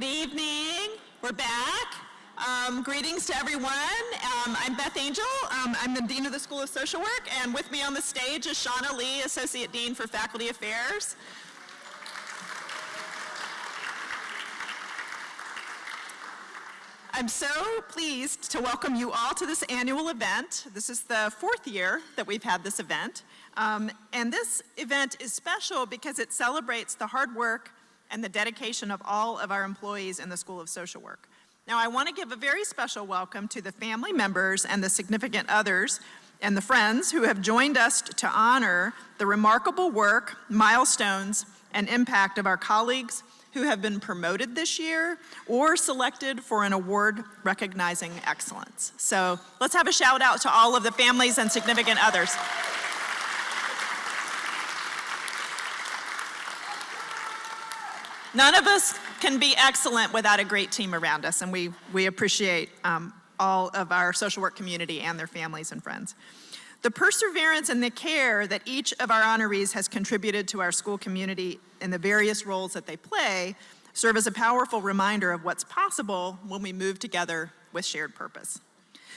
Good evening. We're back. Greetings to everyone. I'm Beth Angel. I'm the Dean of the School of Social Work, and with me on the stage is Shauna Lee, Associate Dean for Faculty Affairs. I'm so pleased to welcome you all to this annual event. This is the fourth year that we've had this event. And this event is special because it celebrates the hard work and the dedication of all of our employees in the School of Social Work. Now, I want to give a very special welcome to the family members and the significant others and the friends who have joined us to honor the remarkable work, milestones, and impact of our colleagues who have been promoted this year or selected for an award recognizing excellence. So let's have a shout out to all of the families and significant others. None of us can be excellent without a great team around us, and we appreciate all of our social work community and their families and friends. The perseverance and the care that each of our honorees has contributed to our school community in the various roles that they play serve as a powerful reminder of what's possible when we move together with shared purpose.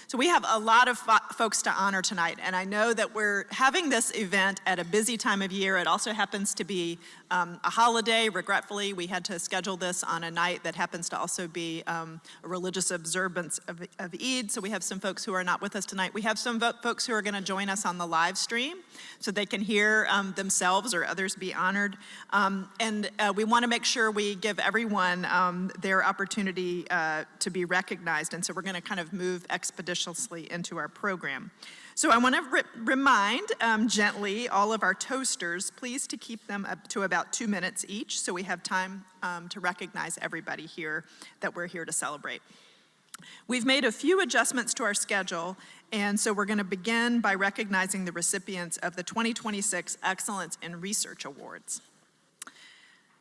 So we have a lot of folks to honor tonight, and I know that we're having this event at a busy time of year. It also happens to be a holiday. Regretfully, we had to schedule this on a night that happens to also be a religious observance of Eid, so we have some folks who are not with us tonight. We have some folks who are going to join us on the live stream so they can hear themselves or others be honored. And we want to make sure we give everyone their opportunity to be recognized, and so we're going to kind of move expeditiously into our program. So I want to remind gently all of our toasters, please to keep them up to about 2 minutes each so we have time to recognize everybody here that we're here to celebrate. We've made a few adjustments to our schedule, and so we're going to begin by recognizing the recipients of the 2026 Excellence in Research Awards.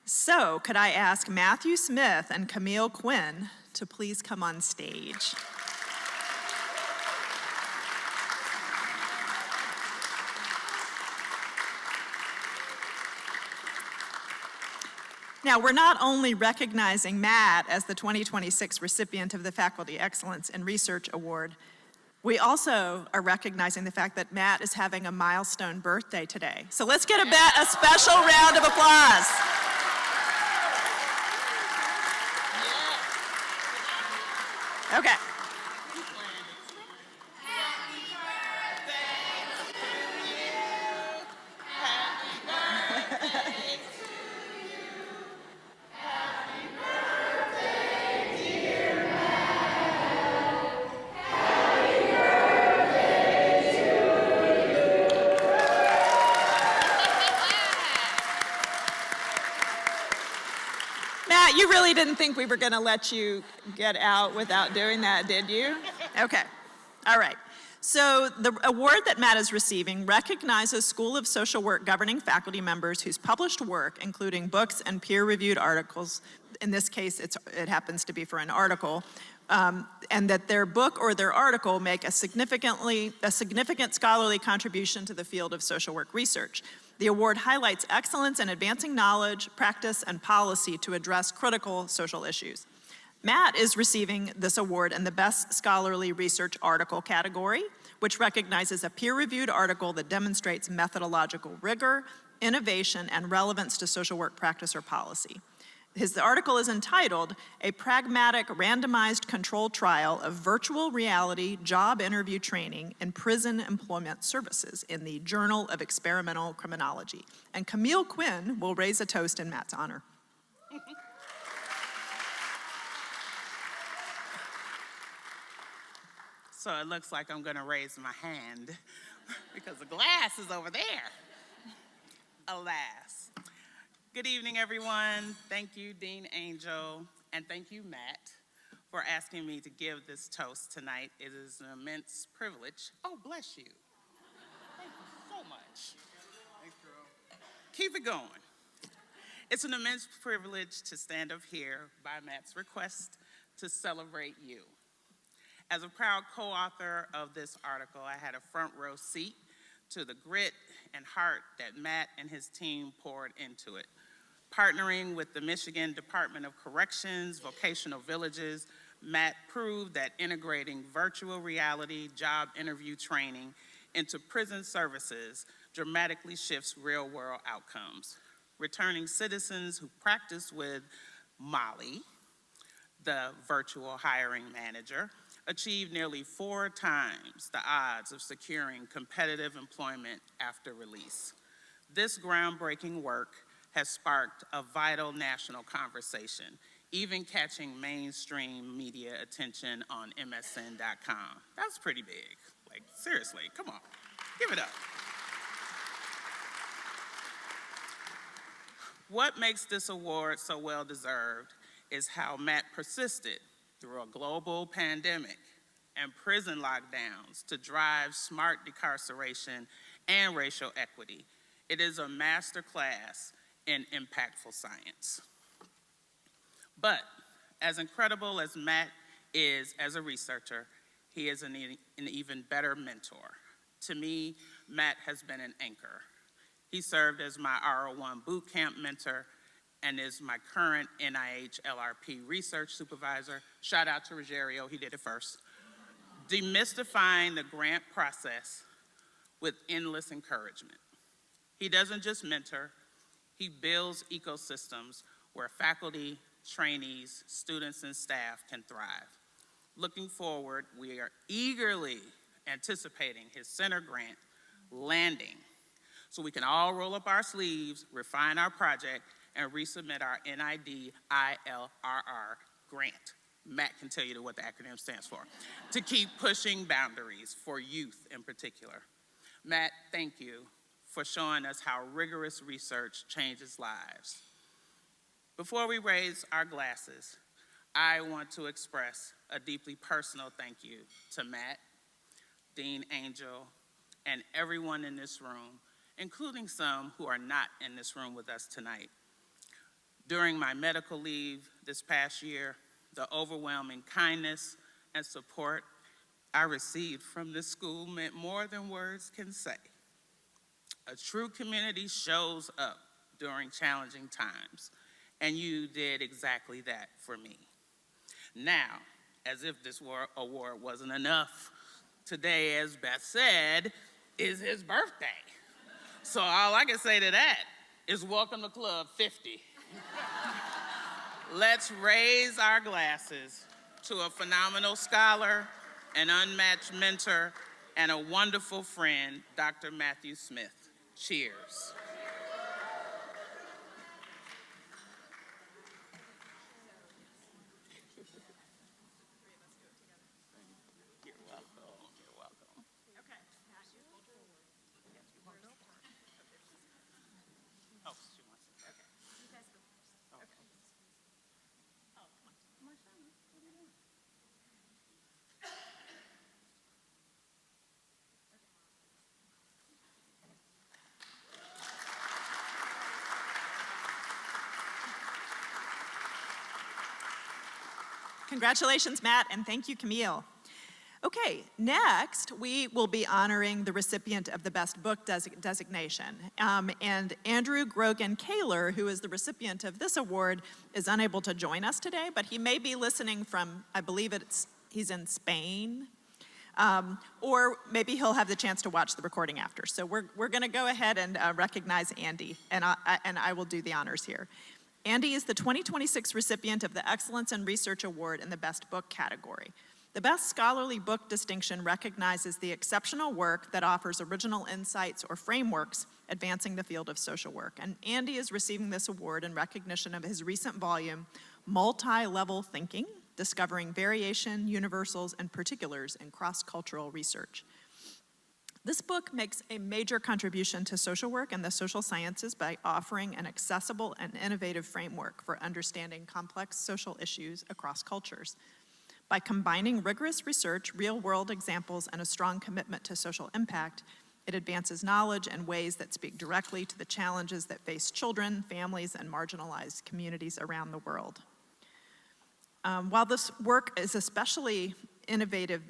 So could I ask Matthew Smith and Camille Quinn to please come on stage. Now, we're not only recognizing Matt as the 2026 recipient of the Faculty Excellence in Research Award, we also are recognizing the fact that Matt is having a milestone birthday today. So let's get a special round of applause. Okay. You really didn't think we were going to let you get out without doing that, did you? Okay. All right. So the award that Matt is receiving recognizes School of Social Work governing faculty members whose published work, including books and peer-reviewed articles, in this case it happens to be for an article, and that their book or their article make a significant scholarly contribution to the field of social work research. The award highlights excellence in advancing knowledge, practice, and policy to address critical social issues. Matt is receiving this award in the Best Scholarly Research Article category, which recognizes a peer-reviewed article that demonstrates methodological rigor, innovation, and relevance to social work practice or policy. His article is entitled, "A Pragmatic Randomized Controlled Trial of Virtual Reality Job Interview Training in Prison Employment Services" in the Journal of Experimental Criminology. And Camille Quinn will raise a toast in Matt's honor. So it looks like I'm going to raise my hand because the glass is over there. Alas. Good evening, everyone. Thank you, Dean Angel, and thank you, Matt, for asking me to give this toast tonight. It is an immense privilege. Oh, bless you. Thank you so much. Thanks, girl. Keep it going. It's an immense privilege to stand up here by Matt's request to celebrate you. As a proud co-author of this article, I had a front row seat to the grit and heart that Matt and his team poured into it. Partnering with the Michigan Department of Corrections, Vocational Villages, Matt proved that integrating virtual reality job interview training into prison services dramatically shifts real-world outcomes. Returning citizens who practice with Molly, the virtual hiring manager, achieved nearly 4 times the odds of securing competitive employment after release. This groundbreaking work has sparked a vital national conversation, even catching mainstream media attention on MSN.com. That's pretty big. Like, seriously, come on, give it up. What makes this award so well-deserved is how Matt persisted through a global pandemic and prison lockdowns to drive smart decarceration and racial equity. It is a masterclass in impactful science. But as incredible as Matt is as a researcher, he is an even better mentor. To me, Matt has been an anchor. He served as my R01 bootcamp mentor and is my current NIH LRP research supervisor. Shout out to Rogerio, he did it first. Demystifying the grant process with endless encouragement. He doesn't just mentor, he builds ecosystems where faculty, trainees, students, and staff can thrive. Looking forward, we are eagerly anticipating his center grant landing so we can all roll up our sleeves, refine our project, and resubmit our NID ILRR grant. Matt can tell you what the acronym stands for, to keep pushing boundaries for youth in particular. Matt, thank you for showing us how rigorous research changes lives. Before we raise our glasses, I want to express a deeply personal thank you to Matt, Dean Angel, and everyone in this room, including some who are not in this room with us tonight. During my medical leave this past year, the overwhelming kindness and support I received from this school meant more than words can say. A true community shows up during challenging times, and you did exactly that for me. Now, as if this award wasn't enough, today, as Beth said, is his birthday. So all I can say to that is welcome to Club 50. Let's raise our glasses to a phenomenal scholar, an unmatched mentor, and a wonderful friend, Dr. Matthew Smith. Cheers. You're welcome. You're welcome. Okay. Oh, she wants it. Okay. You guys go first. Okay. Oh, come on. Marshawn, what are you doing? Congratulations, Matt, and thank you, Camille. Okay, next we will be honoring the recipient of the Best Book designation. And Andrew Grogan Kaler, who is the recipient of this award, is unable to join us today, but he may be listening from, I believe he's in Spain, or maybe he'll have the chance to watch the recording after. So we're gonna go ahead and recognize Andy, and I will do the honors here. Andy is the 2026 recipient of the Excellence in Research Award in the Best Book category. The Best Scholarly Book distinction recognizes the exceptional work that offers original insights or frameworks advancing the field of social work. And Andy is receiving this award in recognition of his recent volume, Multi-Level Thinking, Discovering Variation, Universals, and Particulars in Cross-Cultural Research. This book makes a major contribution to social work and the social sciences by offering an accessible and innovative framework for understanding complex social issues across cultures. By combining rigorous research, real-world examples, and a strong commitment to social impact, it advances knowledge in ways that speak directly to the challenges that face children, families, and marginalized communities around the world. While this work is especially innovative,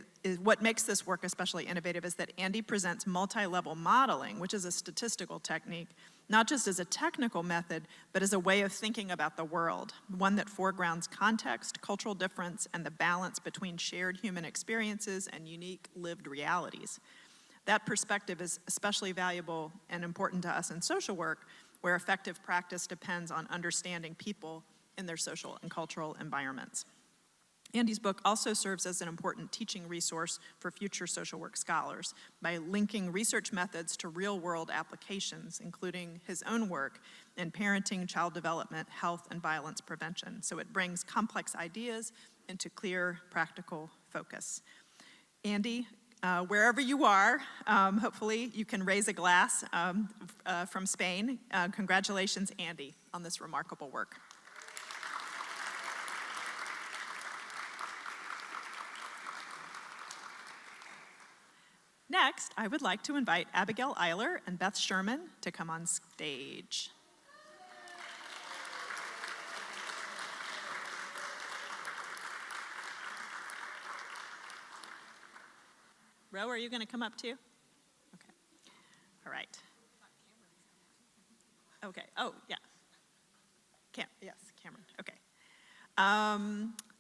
what makes this work especially innovative is that Andy presents multi-level modeling, which is a statistical technique, not just as a technical method, but as a way of thinking about the world, one that foregrounds context, cultural difference, and the balance between shared human experiences and unique lived realities. That perspective is especially valuable and important to us in social work, where effective practice depends on understanding people in their social and cultural environments. Andy's book also serves as an important teaching resource for future social work scholars by linking research methods to real-world applications, including his own work in parenting, child development, health, and violence prevention. So it brings complex ideas into clear, practical focus. Andy, wherever you are, hopefully you can raise a glass from Spain. Congratulations, Andy, on this remarkable work. Next, I would like to invite Abigail Eiler and Beth Sherman to come on stage. Ro, are you going to come up too? Okay. All right. Okay. Oh, yeah. Yes, Cameron. Okay.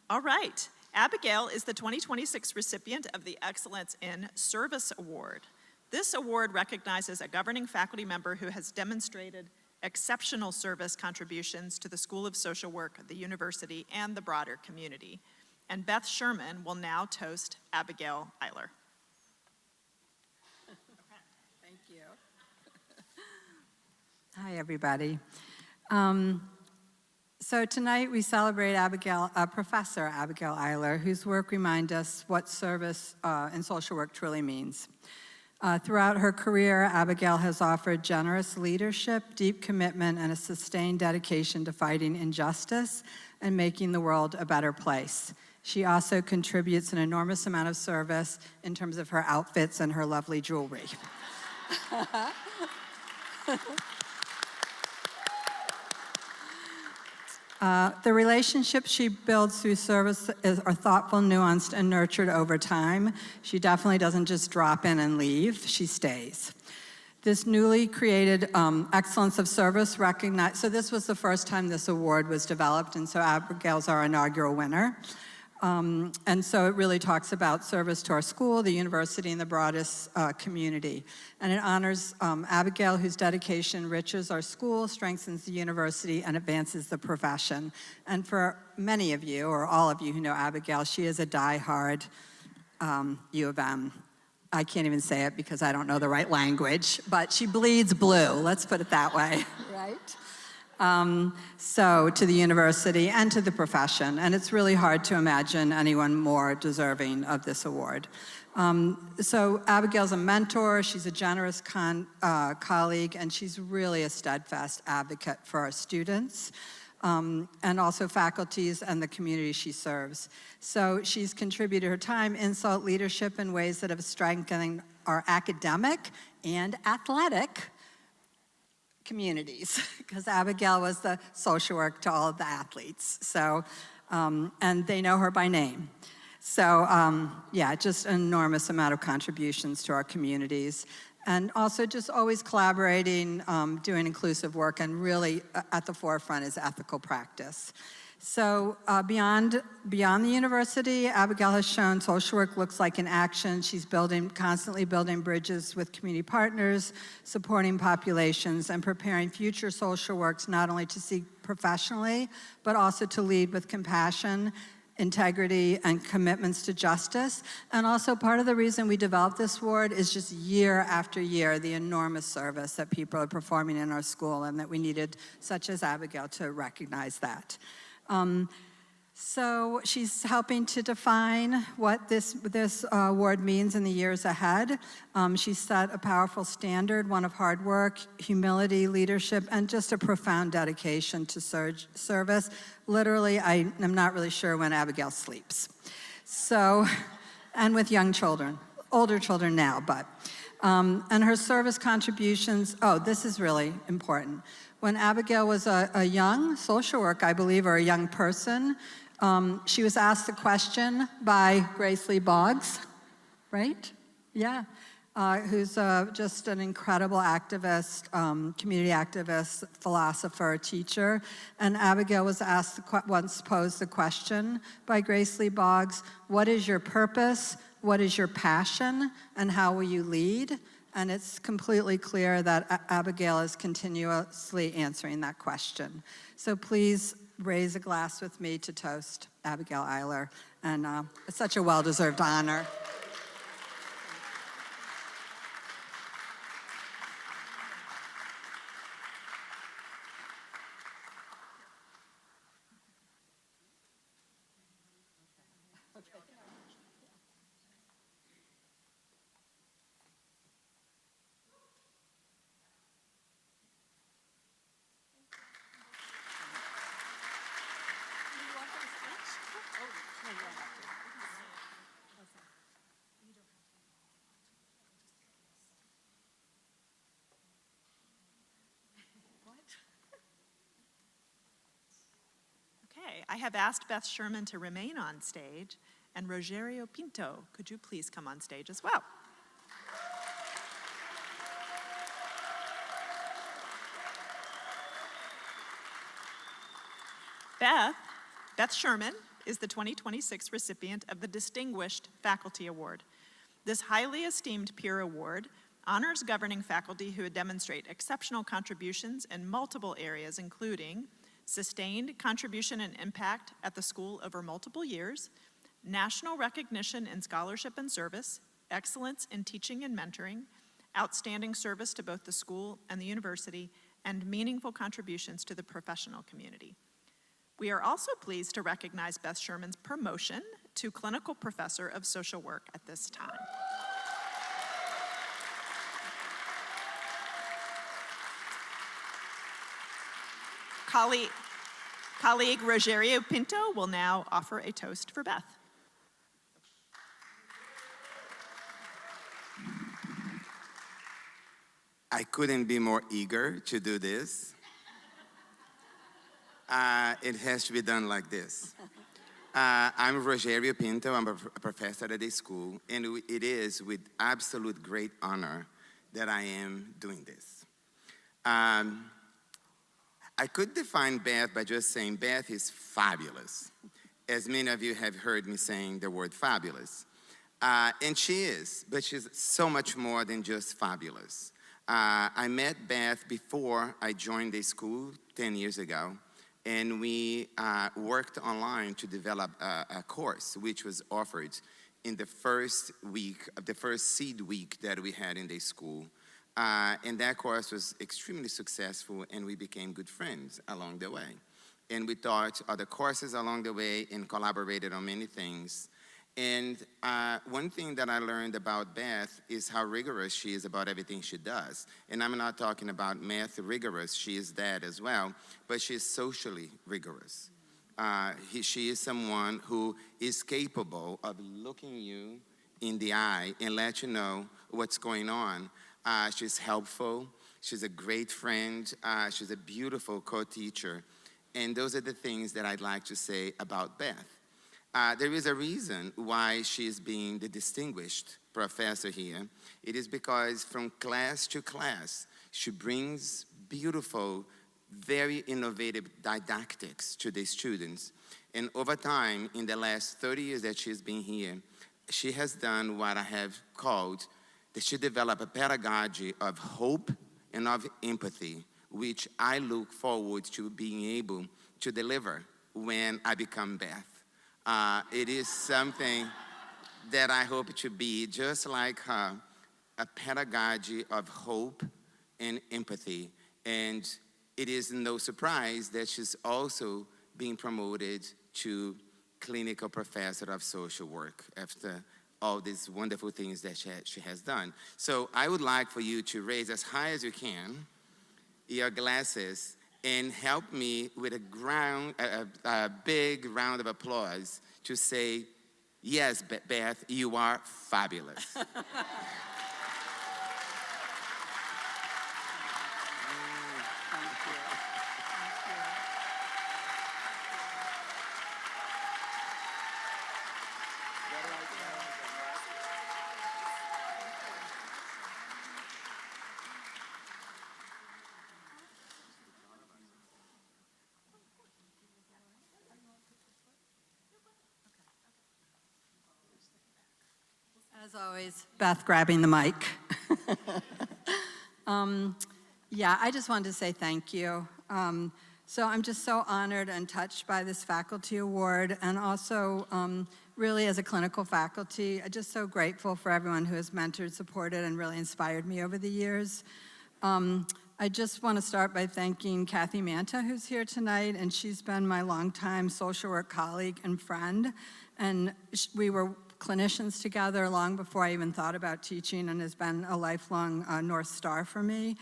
All right. Abigail is the 2026 recipient of the Excellence in Service Award. This award recognizes a governing faculty member who has demonstrated exceptional service contributions to the School of Social Work, the university, and the broader community. And Beth Sherman will now toast Abigail Eiler. Thank you. Hi, everybody. So tonight we celebrate Professor Abigail Eiler, whose work reminds us what service in social work truly means. Throughout her career, Abigail has offered generous leadership, deep commitment, and a sustained dedication to fighting injustice and making the world a better place. She also contributes an enormous amount of service in terms of her outfits and her lovely jewelry. The relationships she builds through service are thoughtful, nuanced, and nurtured over time. She definitely doesn't just drop in and leave, she stays. This newly created Excellence of Service recognized, so this was the first time this award was developed, and so Abigail's our inaugural winner. And so it really talks about service to our school, the university, and the broadest community. And it honors Abigail, whose dedication enriches our school, strengthens the university, and advances the profession. And for many of you, or all of you who know Abigail, she is a diehard U of M. I can't even say it because I don't know the right language, but she bleeds blue, let's put it that way, right? So to the university and to the profession, and it's really hard to imagine anyone more deserving of this award. So Abigail's a mentor, she's a generous colleague, and she's really a steadfast advocate for our students, and also faculties and the community she serves. So she's contributed her time, insight, leadership in ways that have strengthened our academic and athletic communities, because Abigail was the social work to all of the athletes. So, and they know her by name. So, yeah, just an enormous amount of contributions to our communities. And also just always collaborating, doing inclusive work, and really at the forefront is ethical practice. So beyond the university, Abigail has shown social work looks like in action. She's constantly building bridges with community partners, supporting populations, and preparing future social works not only to seek professionally, but also to lead with compassion, integrity, and commitments to justice. And also part of the reason we developed this award is just year after year, the enormous service that people are performing in our school, and that we needed such as Abigail to recognize that. So she's helping to define what this award means in the years ahead. She set a powerful standard, one of hard work, humility, leadership, and just a profound dedication to service. Literally, I am not really sure when Abigail sleeps. So, and with young children, older children now, but. And her service contributions, this is really important. When Abigail was a young social worker, I believe, or a young person, she was asked the question by Grace Lee Boggs, right? Yeah. who's just an incredible activist, community activist, philosopher, teacher. And Abigail was asked once posed the question by Grace Lee Boggs, what is your purpose, what is your passion, and how will you lead? And it's completely clear that Abigail is continuously answering that question. So please raise a glass with me to toast Abigail Eiler. And it's such a well-deserved honor. Okay, I have asked Beth Sherman to remain on stage, and Rogerio Pinto, could you please come on stage as well? Beth Sherman is the 2026 recipient of the Distinguished Faculty Award. This highly esteemed peer award honors governing faculty who demonstrate exceptional contributions in multiple areas, including sustained contribution and impact at the school over multiple years, national recognition in scholarship and service, excellence in teaching and mentoring, outstanding service to both the school and the university, and meaningful contributions to the professional community. We are also pleased to recognize Beth Sherman's promotion to Clinical Professor of Social Work at this time. Colleague Rogerio Pinto will now offer a toast for Beth. I couldn't be more eager to do this. It has to be done like this. I'm Rogerio Pinto. I'm a professor at this school, and it is with absolute great honor that I am doing this. I could define Beth by just saying Beth is fabulous, as many of you have heard me saying the word fabulous. And she is, but she's so much more than just fabulous. I met Beth before I joined the school 10 years ago, and we worked online to develop a course which was offered in the first week, the first seed week that we had in the school. And that course was extremely successful, and we became good friends along the way. And we taught other courses along the way and collaborated on many things. And one thing that I learned about Beth is how rigorous she is about everything she does. And I'm not talking about math rigorous, she is that as well, but she is socially rigorous. She is someone who is capable of looking you in the eye and let you know what's going on. She's helpful, she's a great friend, she's a beautiful co-teacher. And those are the things that I'd like to say about Beth. There is a reason why she's being the distinguished professor here. It is because from class to class, she brings beautiful, very innovative didactics to the students. And over time, in the last 30 years that she's been here, she has done what I have called that she developed a pedagogy of hope and of empathy, which I look forward to being able to deliver when I become Beth. It is something that I hope to be, just like her, a pedagogy of hope and empathy. And it is no surprise that she's also being promoted to Clinical Professor of Social Work after all these wonderful things that she has done. So I would like for you to raise as high as you can your glasses and help me with a big round of applause to say, yes, Beth, you are fabulous. As always, Beth grabbing the mic. Yeah, I just wanted to say thank you. So I'm just so honored and touched by this faculty award, and also really as a clinical faculty, I'm just so grateful for everyone who has mentored, supported, and really inspired me over the years. I just want to start by thanking Kathy Manta, who's here tonight, and she's been my longtime social work colleague and friend, and we were clinicians together long before I even thought about teaching, and has been a lifelong North Star for me.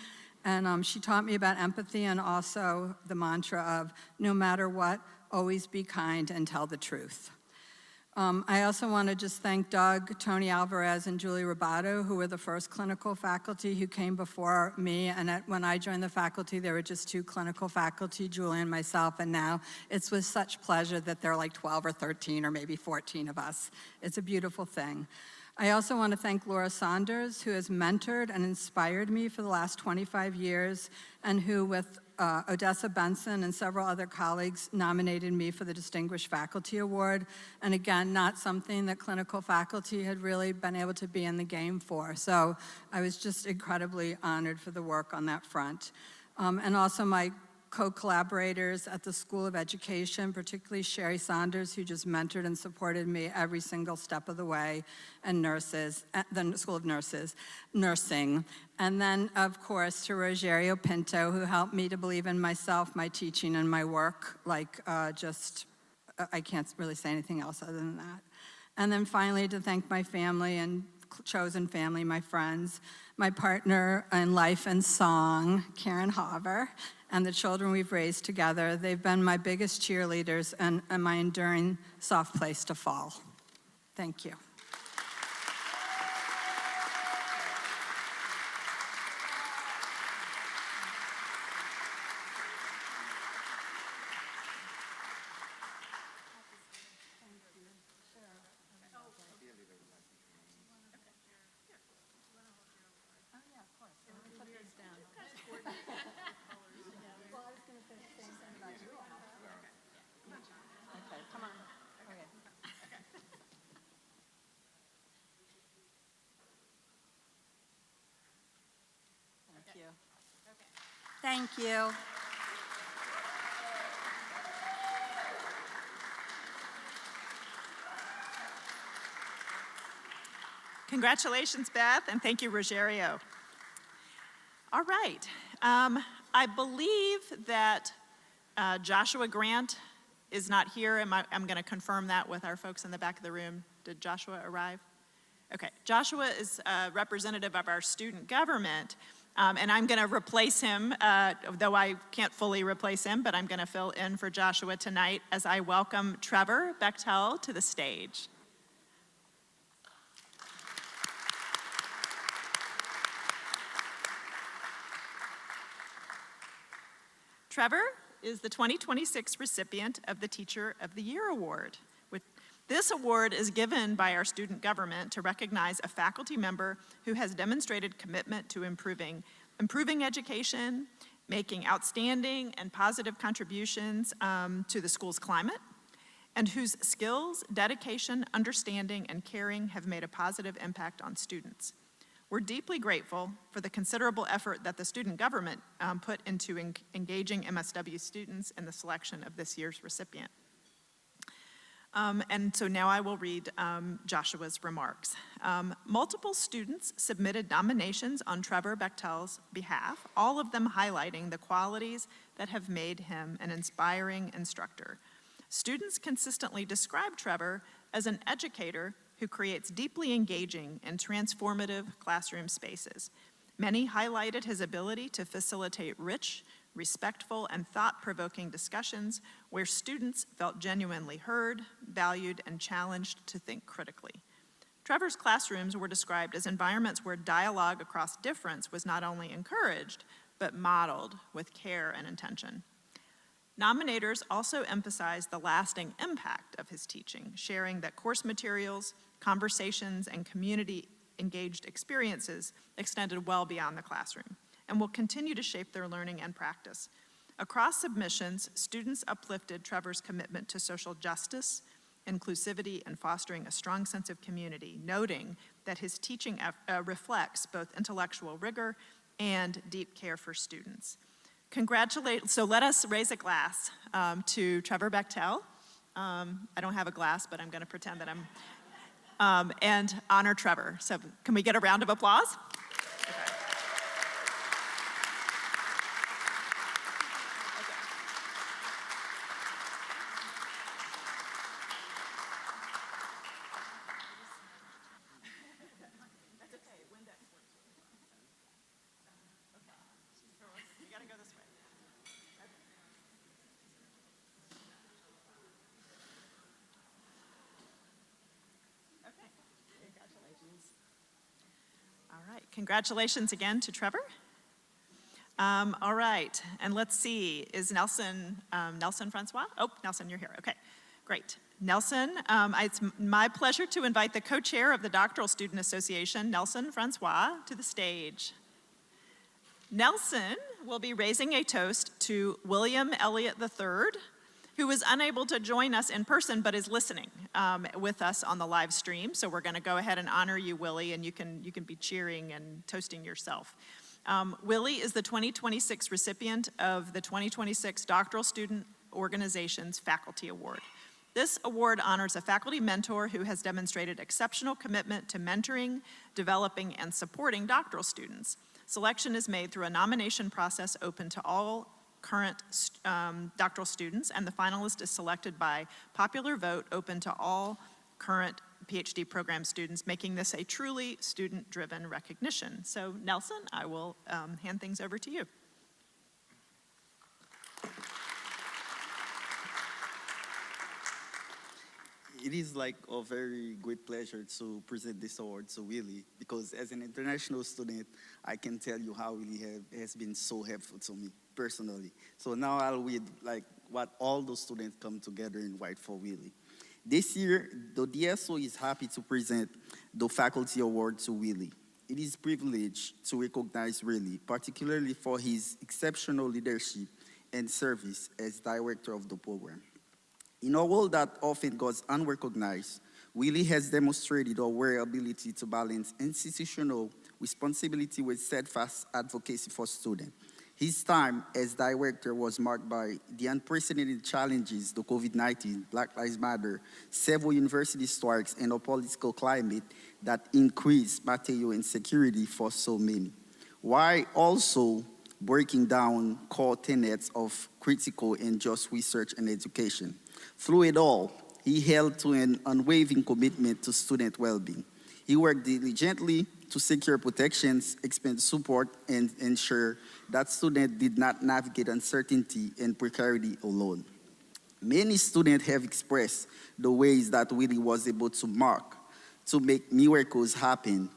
And she taught me about empathy and also the mantra of no matter what, always be kind and tell the truth. I also want to just thank Doug, Tony Alvarez, and Julie Robato, who were the first clinical faculty who came before me. And when I joined the faculty, there were just 2 clinical faculty, Julie and myself, and now it's with such pleasure that there are like 12 or 13 or maybe 14 of us. It's a beautiful thing. I also want to thank Laura Saunders, who has mentored and inspired me for the last 25 years, and who, with Odessa Benson and several other colleagues, nominated me for the Distinguished Faculty Award. And again, not something that clinical faculty had really been able to be in the game for. So I was just incredibly honored for the work on that front. And also my co-collaborators at the School of Education, particularly Sherry Saunders, who just mentored and supported me every single step of the way, and nurses, at the School of Nursing. And then, of course, to Rogerio Pinto, who helped me to believe in myself, my teaching, and my work, I can't really say anything else other than that. And then finally, to thank my family and chosen family, my friends, my partner in life and song, Karen Haver, and the children we've raised together. They've been my biggest cheerleaders and my enduring soft place to fall. Thank you. Thank you. Congratulations, Beth, and thank you, Rogerio. All right. I believe that Joshua Grant is not here. I'm going to confirm that with our folks in the back of the room. Did Joshua arrive? Okay. Joshua is a representative of our student government, and I'm going to replace him, though I can't fully replace him, but I'm going to fill in for Joshua tonight as I welcome Trevor Bechtel to the stage. Trevor is the 2026 recipient of the Teacher of the Year Award. This award is given by our student government to recognize a faculty member who has demonstrated commitment to improving education, making outstanding and positive contributions to the school's climate, and whose skills, dedication, understanding, and caring have made a positive impact on students. We're deeply grateful for the considerable effort that the student government put into engaging MSW students in the selection of this year's recipient. And so now I will read Joshua's remarks. Multiple students submitted nominations on Trevor Bechtel's behalf, all of them highlighting the qualities that have made him an inspiring instructor. Students consistently describe Trevor as an educator who creates deeply engaging and transformative classroom spaces. Many highlighted his ability to facilitate rich, respectful, and thought-provoking discussions where students felt genuinely heard, valued, and challenged to think critically. Trevor's classrooms were described as environments where dialogue across difference was not only encouraged, but modeled with care and intention. Nominators also emphasized the lasting impact of his teaching, sharing that course materials, conversations, and community-engaged experiences extended well beyond the classroom and will continue to shape their learning and practice. Across submissions, students uplifted Trevor's commitment to social justice, inclusivity, and fostering a strong sense of community, noting that his teaching reflects both intellectual rigor and deep care for students. So let us raise a glass to Trevor Bechtel. I don't have a glass, but I'm going to pretend that I'm, and honor Trevor. So can we get a round of applause? Okay. All right, congratulations again to Trevor. All right, and let's see, is Nelson Francois? Oh, Nelson, you're here, okay, great. Nelson, it's my pleasure to invite the co-chair of the Doctoral Student Association, Nelson Francois, to the stage. Nelson will be raising a toast to William Elliott III, who is unable to join us in person but is listening with us on the live stream. So we're going to go ahead and honor you, Willie, and you can be cheering and toasting yourself. Willie is the 2026 recipient of the 2026 Doctoral Student Organization's Faculty Award. This award honors a faculty mentor who has demonstrated exceptional commitment to mentoring, developing, and supporting doctoral students. Selection is made through a nomination process open to all current doctoral students, and the finalist is selected by popular vote open to all current PhD program students, making this a truly student-driven recognition. So Nelson, I will hand things over to you. It is like a very great pleasure to present this award to Willie, because as an international student, I can tell you how Willie has been so helpful to me personally. So now I'll read like what all those students come together and write for Willie. This year, the DSO is happy to present the Faculty Award to Willie. It is a privilege to recognize Willie, particularly for his exceptional leadership and service as director of the program. In a world that often goes unrecognized, Willie has demonstrated a rare ability to balance institutional responsibility with steadfast advocacy for students. His time as director was marked by the unprecedented challenges, the COVID-19, Black Lives Matter, several university strikes, and a political climate that increased material insecurity for so many, while also breaking down core tenets of critical and just research and education. Through it all, he held to an unwavering commitment to student well-being. He worked diligently to secure protections, expand support, and ensure that students did not navigate uncertainty and precarity alone. Many students have expressed the ways that Willie was able to make miracles happen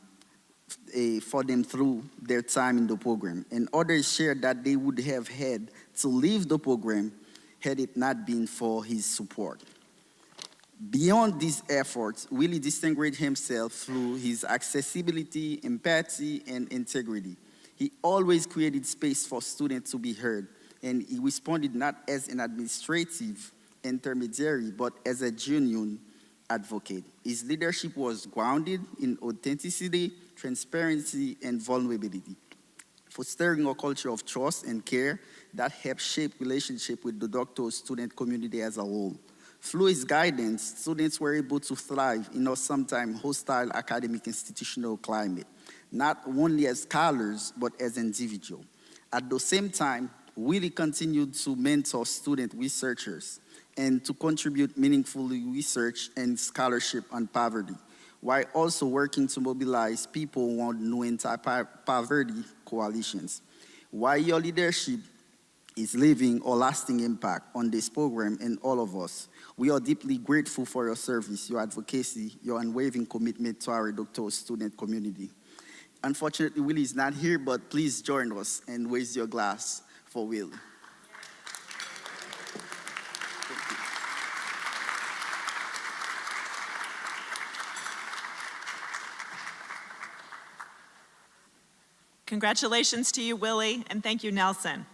for them through their time in the program. And others shared that they would have had to leave the program had it not been for his support. Beyond these efforts, Willie distinguished himself through his accessibility, empathy, and integrity. He always created space for students to be heard, and he responded not as an administrative intermediary, but as a genuine advocate. His leadership was grounded in authenticity, transparency, and vulnerability, fostering a culture of trust and care that helped shape relationship with the doctoral student community as a whole. Through his guidance, students were able to thrive in a sometimes hostile academic institutional climate, not only as scholars, but as individuals. At the same time, Willie continued to mentor student researchers and to contribute meaningfully research and scholarship on poverty, while also working to mobilize people who want new anti-poverty coalitions. While your leadership is leaving a lasting impact on this program and all of us, we are deeply grateful for your service, your advocacy, your unwavering commitment to our doctoral student community. Unfortunately, Willie is not here, but please join us and raise your glass for Willie. Congratulations to you, Willie, and thank you, Nelson.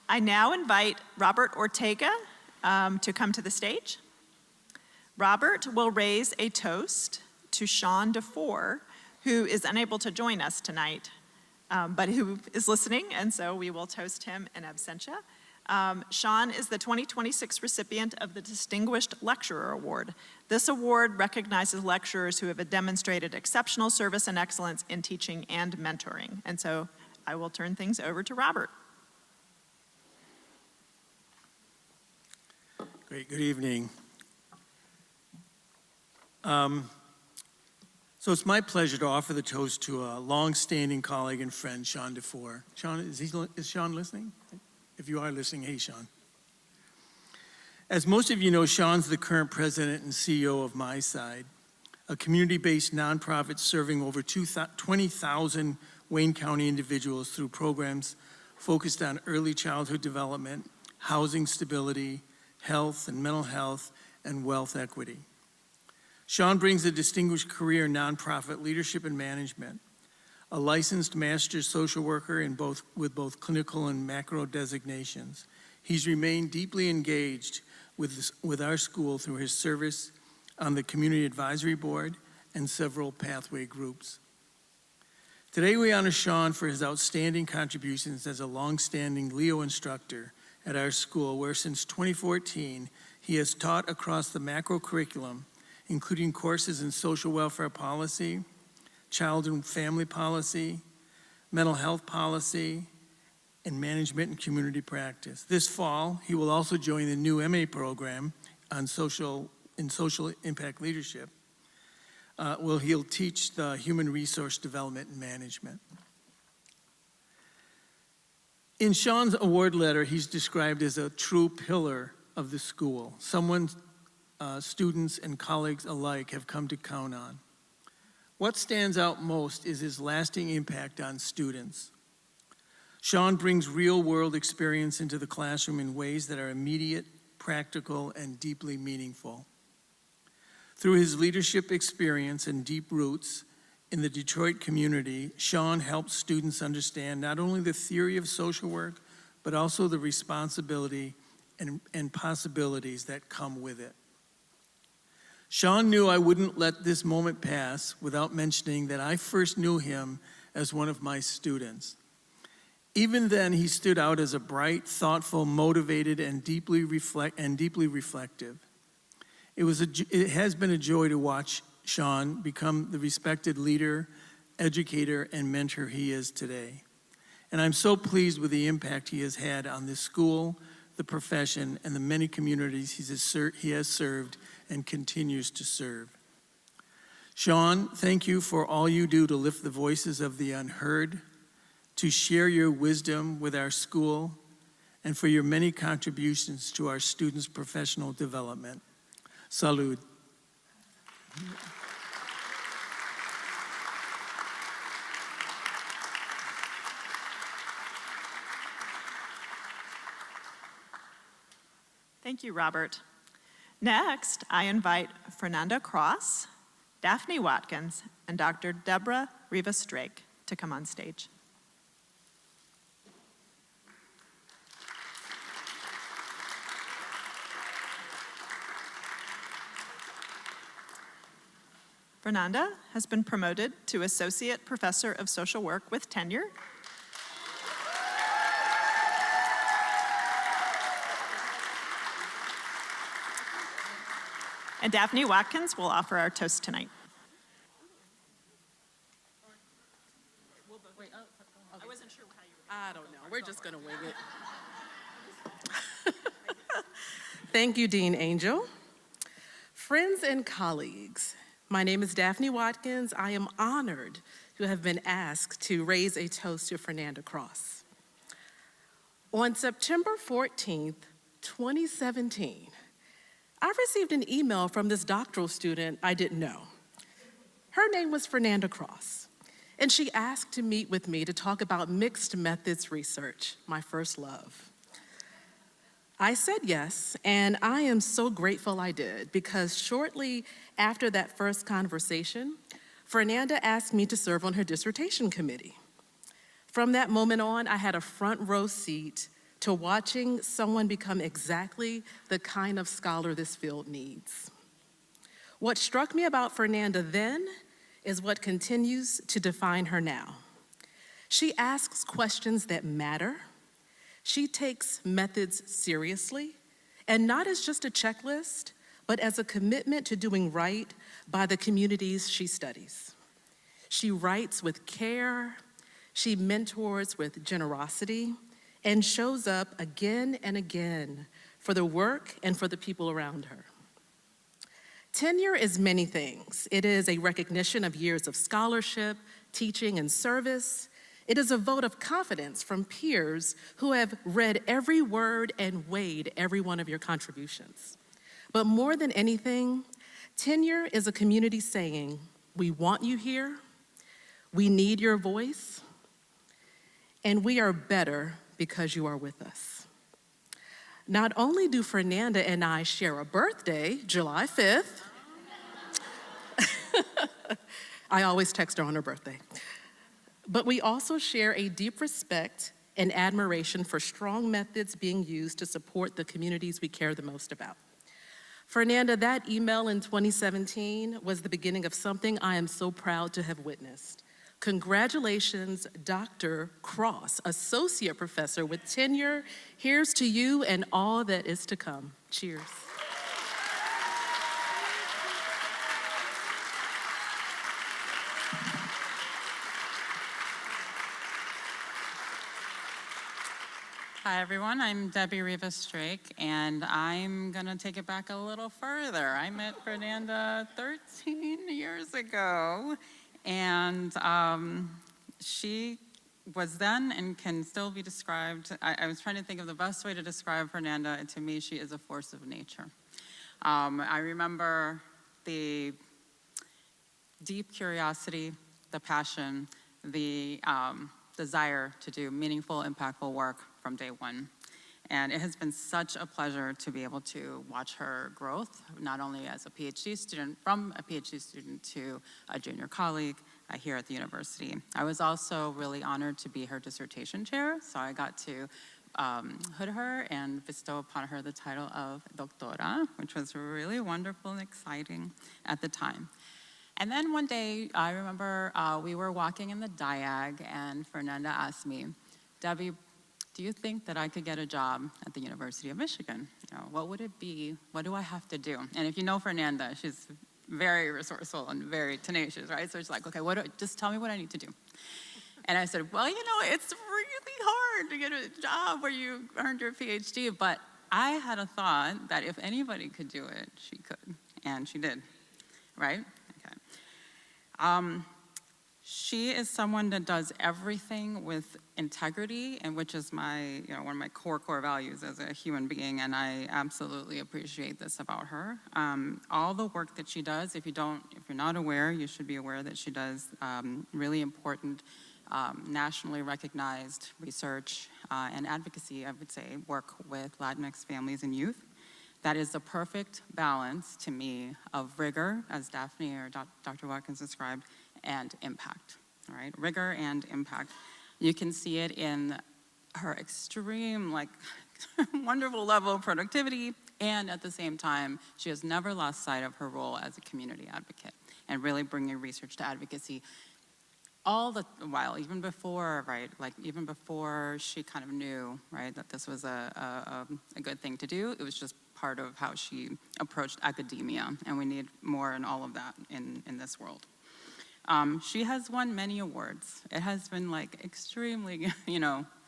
I now invite Robert Ortega to come to the stage. Robert will raise a toast to Sean DeFore, who is unable to join us tonight, but who is listening, and so we will toast him in absentia. Sean is the 2026 recipient of the Distinguished Lecturer Award. This award recognizes lecturers who have demonstrated exceptional service and excellence in teaching and mentoring. And so I will turn things over to Robert. Great, good evening. So it's my pleasure to offer the toast to a long-standing colleague and friend, Sean DeFore. Sean, is Sean listening? If you are listening, hey, Sean. As most of you know, Sean's the current president and CEO of My Side, a community-based nonprofit serving over 20,000 Wayne County individuals through programs focused on early childhood development, housing stability, health and mental health, and wealth equity. Sean brings a distinguished career in nonprofit leadership and management, a licensed master social worker with both clinical and macro designations. He's remained deeply engaged with our school through his service on the Community Advisory Board and several pathway groups. Today we honor Sean for his outstanding contributions as a longstanding LEO instructor at our school, where since 2014 he has taught across the macro curriculum, including courses in social welfare policy, child and family policy, mental health policy, and management and community practice. This fall, he will also join the new MA program on social impact leadership, where he'll teach the human resource development and management. In Sean's award letter, he's described as a true pillar of the school, someone students and colleagues alike have come to count on. What stands out most is his lasting impact on students. Sean brings real-world experience into the classroom in ways that are immediate, practical, and deeply meaningful. Through his leadership experience and deep roots in the Detroit community, Sean helps students understand not only the theory of social work, but also the responsibility and possibilities that come with it. Sean knew I wouldn't let this moment pass without mentioning that I first knew him as one of my students. Even then, he stood out as a bright, thoughtful, motivated, and deeply reflective. It has been a joy to watch Sean become the respected leader, educator, and mentor he is today. And I'm so pleased with the impact he has had on this school, the profession, and the many communities he has served and continues to serve. Sean, thank you for all you do to lift the voices of the unheard, to share your wisdom with our school, and for your many contributions to our students' professional development. Salud. Thank you, Robert. Next, I invite Fernanda Cross, Daphne Watkins, and Dr. Deborah Rivas-Drake to come on stage. Fernanda has been promoted to Associate Professor of Social Work with tenure. And Daphne Watkins will offer our toast tonight. I wasn't sure how you were. I don't know. We're just going to wing it. Thank you, Dean Angel. Friends and colleagues, my name is Daphne Watkins. I am honored to have been asked to raise a toast to Fernanda Cross. On September 14th, 2017, I received an email from this doctoral student I didn't know. Her name was Fernanda Cross, and she asked to meet with me to talk about mixed methods research, my first love. I said yes, and I am so grateful I did, because shortly after that first conversation, Fernanda asked me to serve on her dissertation committee. From that moment on, I had a front row seat to watching someone become exactly the kind of scholar this field needs. What struck me about Fernanda then is what continues to define her now. She asks questions that matter. She takes methods seriously, and not as just a checklist, but as a commitment to doing right by the communities she studies. She writes with care, she mentors with generosity, and shows up again and again for the work and for the people around her. Tenure is many things. It is a recognition of years of scholarship, teaching, and service. It is a vote of confidence from peers who have read every word and weighed every one of your contributions. But more than anything, tenure is a community saying, we want you here, we need your voice, and we are better because you are with us. Not only do Fernanda and I share a birthday, July 5th, I always text her on her birthday, but we also share a deep respect and admiration for strong methods being used to support the communities we care the most about. Fernanda, that email in 2017 was the beginning of something I am so proud to have witnessed. Congratulations, Dr. Cross, Associate Professor with tenure. Here's to you and all that is to come. Cheers. Hi, everyone. I'm Debbie Rivas-Drake, and I'm going to take it back a little further. I met Fernanda 13 years ago, and she was then and can still be described. I was trying to think of the best way to describe Fernanda, and to me, she is a force of nature. I remember the deep curiosity, the passion, the desire to do meaningful, impactful work from day one. And it has been such a pleasure to be able to watch her growth, not only as a PhD student, from a PhD student to a junior colleague here at the university. I was also really honored to be her dissertation chair, so I got to hood her and bestow upon her the title of doctora, which was really wonderful and exciting at the time. And then one day, I remember we were walking in the Diag, and Fernanda asked me, Debbie, do you think that I could get a job at the University of Michigan? You know, what would it be? What do I have to do? And if you know Fernanda, she's very resourceful and very tenacious, right? So she's like, okay, just tell me what I need to do. And I said, well, you know, it's really hard to get a job where you earned your PhD, but I had a thought that if anybody could do it, she could, and she did, right? Okay. She is someone that does everything with integrity, and which is my, one of my core values as a human being, and I absolutely appreciate this about her. All the work that she does, if you're not aware, you should be aware that she does really important, nationally recognized research and advocacy, I would say, work with Latinx families and youth. That is the perfect balance to me of rigor, as Daphne or Dr. Watkins described, and impact, right? Rigor and impact. You can see it in her extreme, wonderful level of productivity, and at the same time, she has never lost sight of her role as a community advocate and really bringing research to advocacy all the while, even before, right? Even before she kind of knew, right, that this was a good thing to do. It was just part of how she approached academia, and we need more and all of that in this world. She has won many awards. It has been extremely,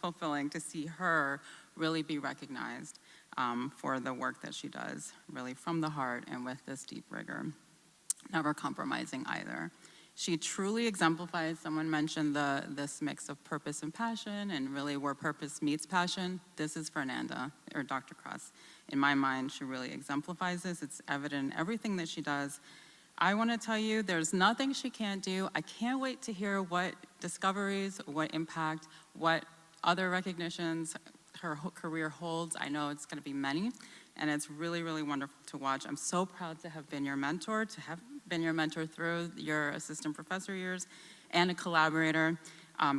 fulfilling to see her really be recognized for the work that she does, really from the heart and with this deep rigor, never compromising either. She truly exemplifies, someone mentioned this mix of purpose and passion, and really where purpose meets passion. This is Fernanda, or Dr. Cross. In my mind, she really exemplifies this. It's evident in everything that she does. I want to tell you, there's nothing she can't do. I can't wait to hear what discoveries, what impact, what other recognitions her career holds. I know it's going to be many, and it's really, really wonderful to watch. I'm so proud to have been your mentor, through your assistant professor years, and a collaborator.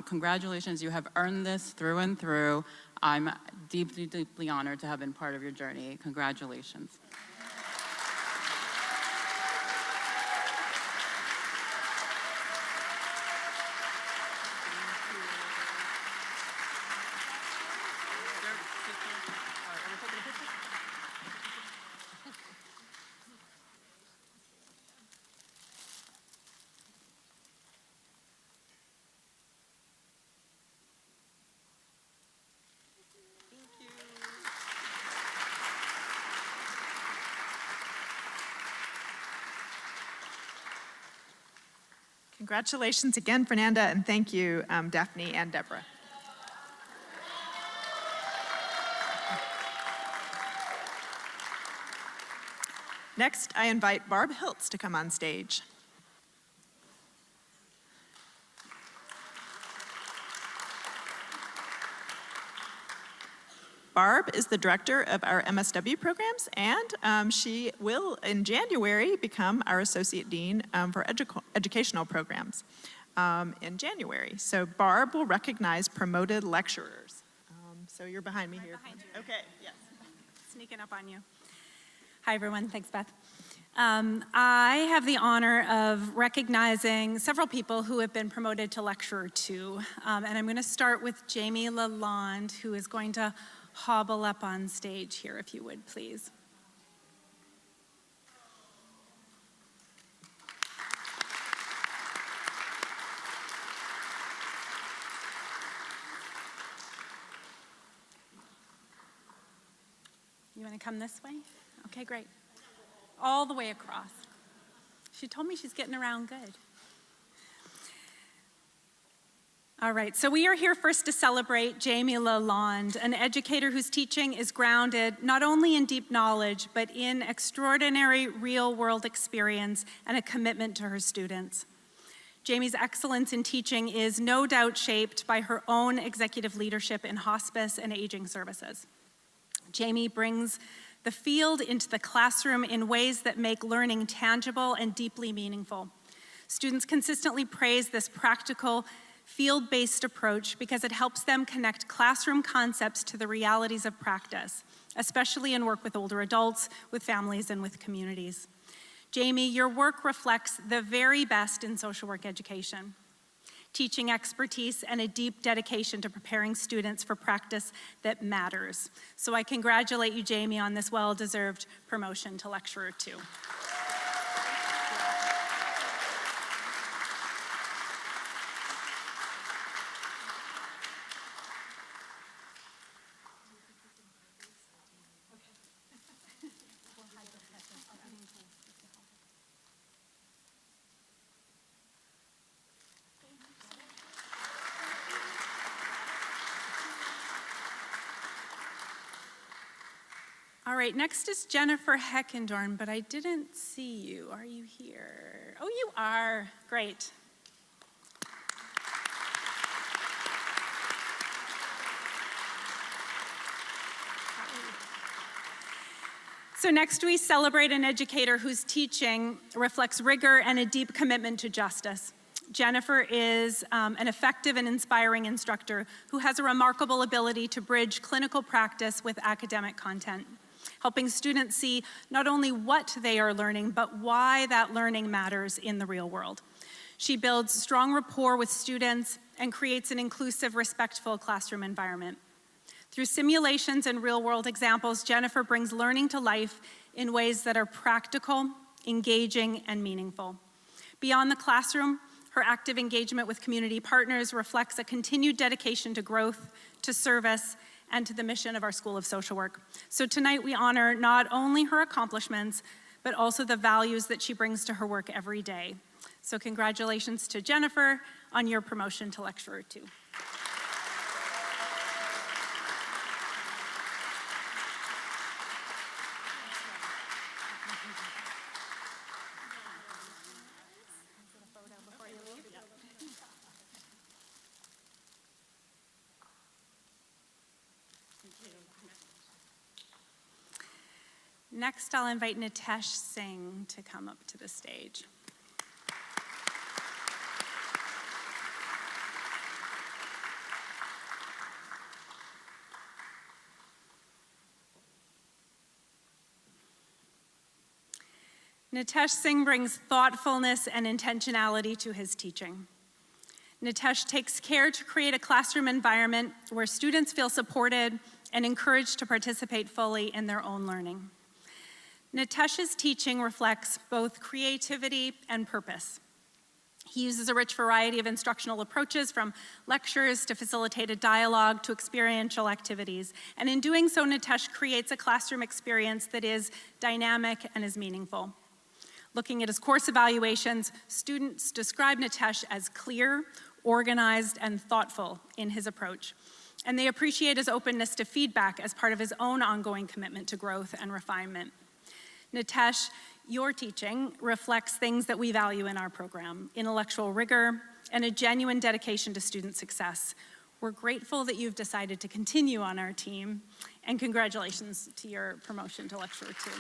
Congratulations, you have earned this through and through. I'm deeply, deeply honored to have been part of your journey. Congratulations. Congratulations again, Fernanda, and thank you, Daphne and Deborah. Next, I invite Barb Hiltz to come on stage. Barb is the director of our MSW programs, and she will, in January, become our associate dean for educational programs in January. So Barb will recognize promoted lecturers. So you're behind me here. Okay, yes. Sneaking up on you. Hi, everyone. Thanks, Beth. I have the honor of recognizing several people who have been promoted to Lecturer 2. And I'm going to start with Jamie Lalonde, who is going to hobble up on stage here, if you would, please. You want to come this way? Okay, great. All the way across. She told me she's getting around good. All right, so we are here first to celebrate Jamie Lalonde, an educator whose teaching is grounded not only in deep knowledge, but in extraordinary real-world experience and a commitment to her students. Jamie's excellence in teaching is no doubt shaped by her own executive leadership in hospice and aging services. Jamie brings the field into the classroom in ways that make learning tangible and deeply meaningful. Students consistently praise this practical, field-based approach because it helps them connect classroom concepts to the realities of practice, especially in work with older adults, with families, and with communities. Jamie, your work reflects the very best in social work education, teaching expertise and a deep dedication to preparing students for practice that matters. So I congratulate you, Jamie, on this well-deserved promotion to Lecturer 2. All right, next is Jennifer Heckendorn, but I didn't see you. Are you here? Oh, you are. Great. So next we celebrate an educator whose teaching reflects rigor and a deep commitment to justice. Jennifer is an effective and inspiring instructor who has a remarkable ability to bridge clinical practice with academic content, helping students see not only what they are learning, but why that learning matters in the real world. She builds strong rapport with students and creates an inclusive, respectful classroom environment. Through simulations and real-world examples, Jennifer brings learning to life in ways that are practical, engaging, and meaningful. Beyond the classroom, her active engagement with community partners reflects a continued dedication to growth, to service, and to the mission of our School of Social Work. So tonight we honor not only her accomplishments, but also the values that she brings to her work every day. So congratulations to Jennifer on your promotion to Lecturer 2. Next, I'll invite Nitesh Singh to come up to the stage. Nitesh Singh brings thoughtfulness and intentionality to his teaching. Nitesh takes care to create a classroom environment where students feel supported and encouraged to participate fully in their own learning. Nitesh's teaching reflects both creativity and purpose. He uses a rich variety of instructional approaches, from lectures to facilitated dialogue to experiential activities. And in doing so, Nitesh creates a classroom experience that is dynamic and is meaningful. Looking at his course evaluations, students describe Nitesh as clear, organized, and thoughtful in his approach. And they appreciate his openness to feedback as part of his own ongoing commitment to growth and refinement. Nitesh, your teaching reflects things that we value in our program: intellectual rigor and a genuine dedication to student success. We're grateful that you've decided to continue on our team, and congratulations to your promotion to Lecturer 2.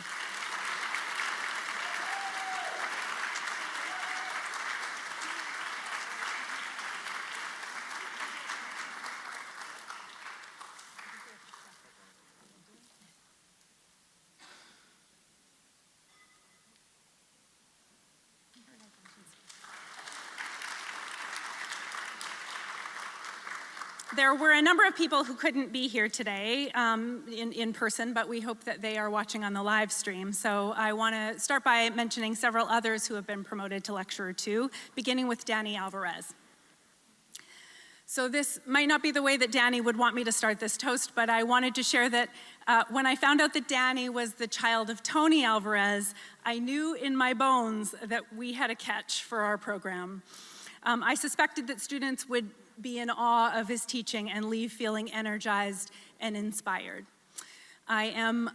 There were a number of people who couldn't be here today in person, but we hope that they are watching on the live stream. So I want to start by mentioning several others who have been promoted to Lecturer 2, beginning with Danny Alvarez. So this might not be the way that Danny would want me to start this toast, but I wanted to share that when I found out that Danny was the child of Tony Alvarez, I knew in my bones that we had a catch for our program. I suspected that students would be in awe of his teaching and leave feeling energized and inspired. I am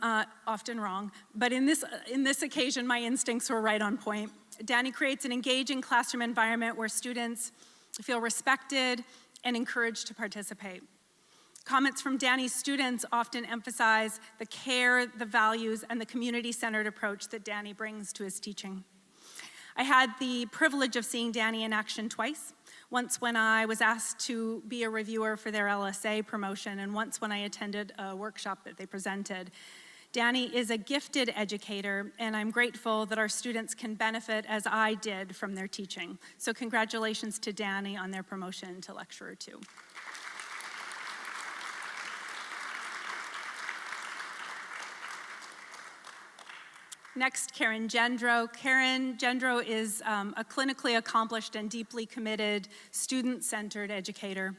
often wrong, but in this occasion, my instincts were right on point. Danny creates an engaging classroom environment where students feel respected and encouraged to participate. Comments from Danny's students often emphasize the care, the values, and the community-centered approach that Danny brings to his teaching. I had the privilege of seeing Danny in action twice. Once when I was asked to be a reviewer for their LSA promotion, and once when I attended a workshop that they presented. Danny is a gifted educator, and I'm grateful that our students can benefit as I did from their teaching. So congratulations to Danny on their promotion to Lecturer 2. Next, Karen Gendro. Karen Gendro is a clinically accomplished and deeply committed student-centered educator.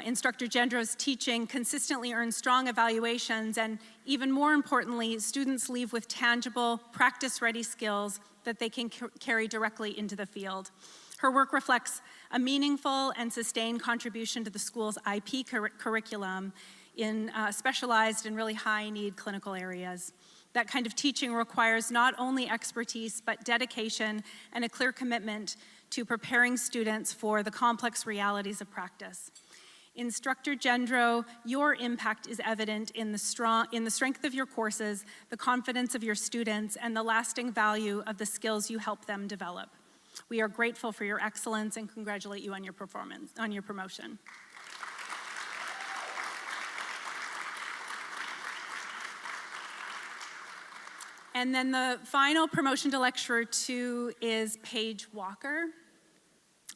Instructor Gendro's teaching consistently earns strong evaluations, and even more importantly, students leave with tangible, practice-ready skills that they can carry directly into the field. Her work reflects a meaningful and sustained contribution to the school's IP curriculum in specialized and really high-need clinical areas. That kind of teaching requires not only expertise, but dedication and a clear commitment to preparing students for the complex realities of practice. Instructor Gendro, your impact is evident in the strength of your courses, the confidence of your students, and the lasting value of the skills you help them develop. We are grateful for your excellence and congratulate you on your performance, on your promotion. And then the final promotion to Lecturer 2 is Paige Walker.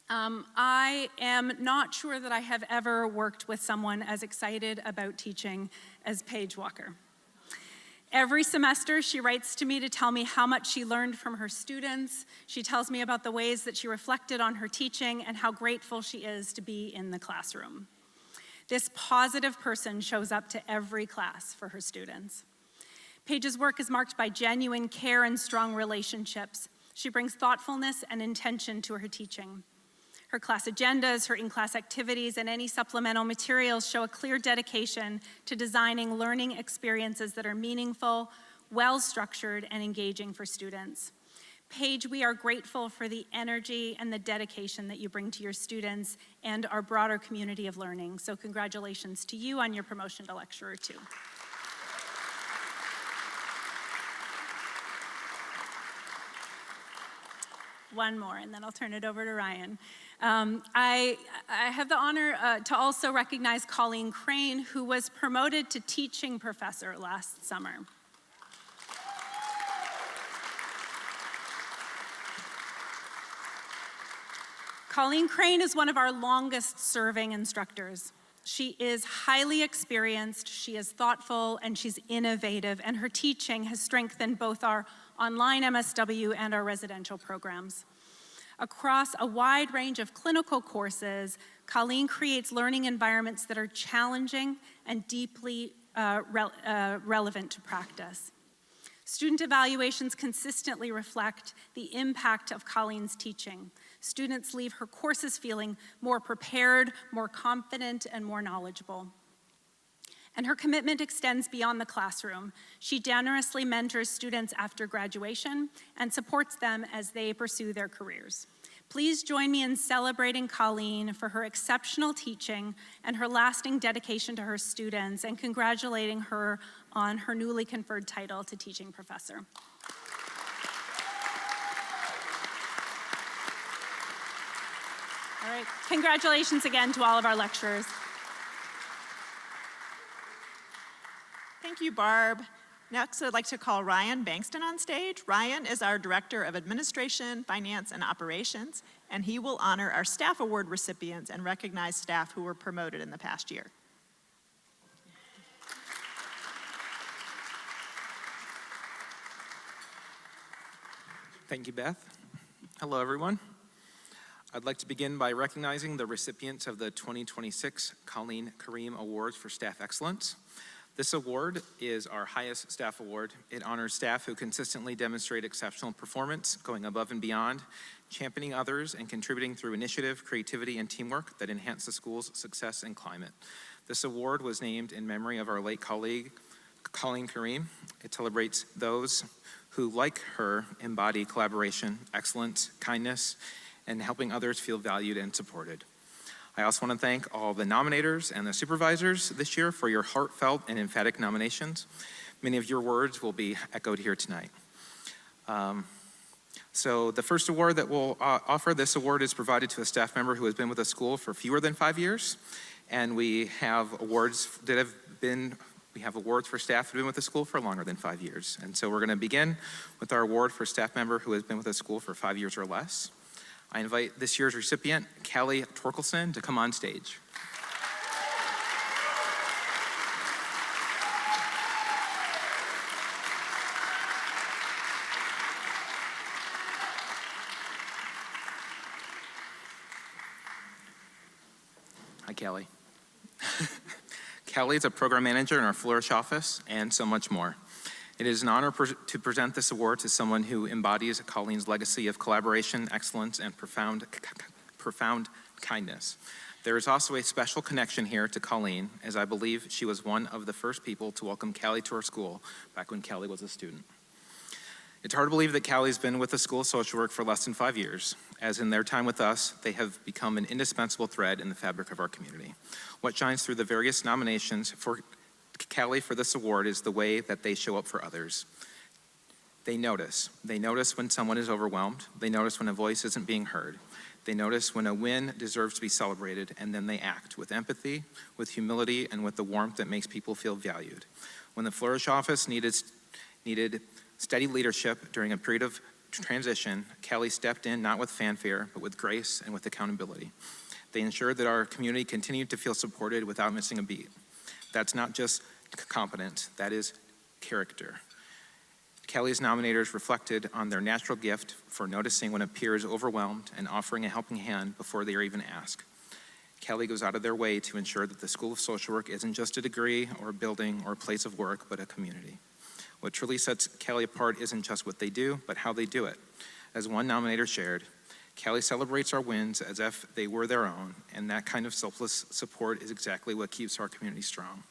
I am not sure that I have ever worked with someone as excited about teaching as Paige Walker. Every semester, she writes to me to tell me how much she learned from her students. She tells me about the ways that she reflected on her teaching and how grateful she is to be in the classroom. This positive person shows up to every class for her students. Paige's work is marked by genuine care and strong relationships. She brings thoughtfulness and intention to her teaching. Her class agendas, her in-class activities, and any supplemental materials show a clear dedication to designing learning experiences that are meaningful, well-structured, and engaging for students. Paige, we are grateful for the energy and the dedication that you bring to your students and our broader community of learning. So congratulations to you on your promotion to Lecturer 2. One more, and then I'll turn it over to Ryan. I have the honor to also recognize Colleen Crane, who was promoted to teaching professor last summer. Colleen Crane is one of our longest serving instructors. She is highly experienced, she is thoughtful, and she's innovative, and her teaching has strengthened both our online MSW and our residential programs. Across a wide range of clinical courses, Colleen creates learning environments that are challenging and deeply relevant to practice. Student evaluations consistently reflect the impact of Colleen's teaching. Students leave her courses feeling more prepared, more confident, and more knowledgeable. And her commitment extends beyond the classroom. She generously mentors students after graduation and supports them as they pursue their careers. Please join me in celebrating Colleen for her exceptional teaching and her lasting dedication to her students, and congratulating her on her newly conferred title to teaching professor. All right, congratulations again to all of our lecturers. Thank you, Barb. Next, I'd like to call Ryan Bankston on stage. Ryan is our Director of Administration, Finance, and Operations, and he will honor our staff award recipients and recognize staff who were promoted in the past year. Thank you, Beth. Hello, everyone. I'd like to begin by recognizing the recipients of the 2026 Colleen Kareem Awards for Staff Excellence. This award is our highest staff award. It honors staff who consistently demonstrate exceptional performance, going above and beyond, championing others, and contributing through initiative, creativity, and teamwork that enhance the school's success and climate. This award was named in memory of our late colleague, Colleen Kareem. It celebrates those who, like her, embody collaboration, excellence, kindness, and helping others feel valued and supported. I also want to thank all the nominators and the supervisors this year for your heartfelt and emphatic nominations. Many of your words will be echoed here tonight. So the first award that we'll offer, this award is provided to a staff member who has been with the school for fewer than 5 years. And we have awards for staff who have been with the school for longer than 5 years. And so we're going to begin with our award for staff member who has been with the school for 5 years or less. I invite this year's recipient, Callie Torkelson, to come on stage. Hi, Callie. Callie is a program manager in our Flourish office and so much more. It is an honor to present this award to someone who embodies Colleen's legacy of collaboration, excellence, and profound kindness. There is also a special connection here to Colleen, as I believe she was one of the first people to welcome Callie to our school back when Callie was a student. It's hard to believe that Callie's been with the School of Social Work for less than 5 years, as in their time with us, they have become an indispensable thread in the fabric of our community. What shines through the various nominations for Callie for this award is the way that they show up for others. They notice. They notice when someone is overwhelmed. They notice when a voice isn't being heard. They notice when a win deserves to be celebrated, and then they act with empathy, with humility, and with the warmth that makes people feel valued. When the Flourish office needed steady leadership during a period of transition, Callie stepped in not with fanfare, but with grace and with accountability. They ensured that our community continued to feel supported without missing a beat. That's not just competence, that is character. Callie's nominators reflected on their natural gift for noticing when a peer is overwhelmed and offering a helping hand before they are even asked. Callie goes out of their way to ensure that the School of Social Work isn't just a degree or a building or a place of work, but a community. What truly sets Callie apart isn't just what they do, but how they do it. As one nominator shared, Callie celebrates our wins as if they were their own, and that kind of selfless support is exactly what keeps our community strong.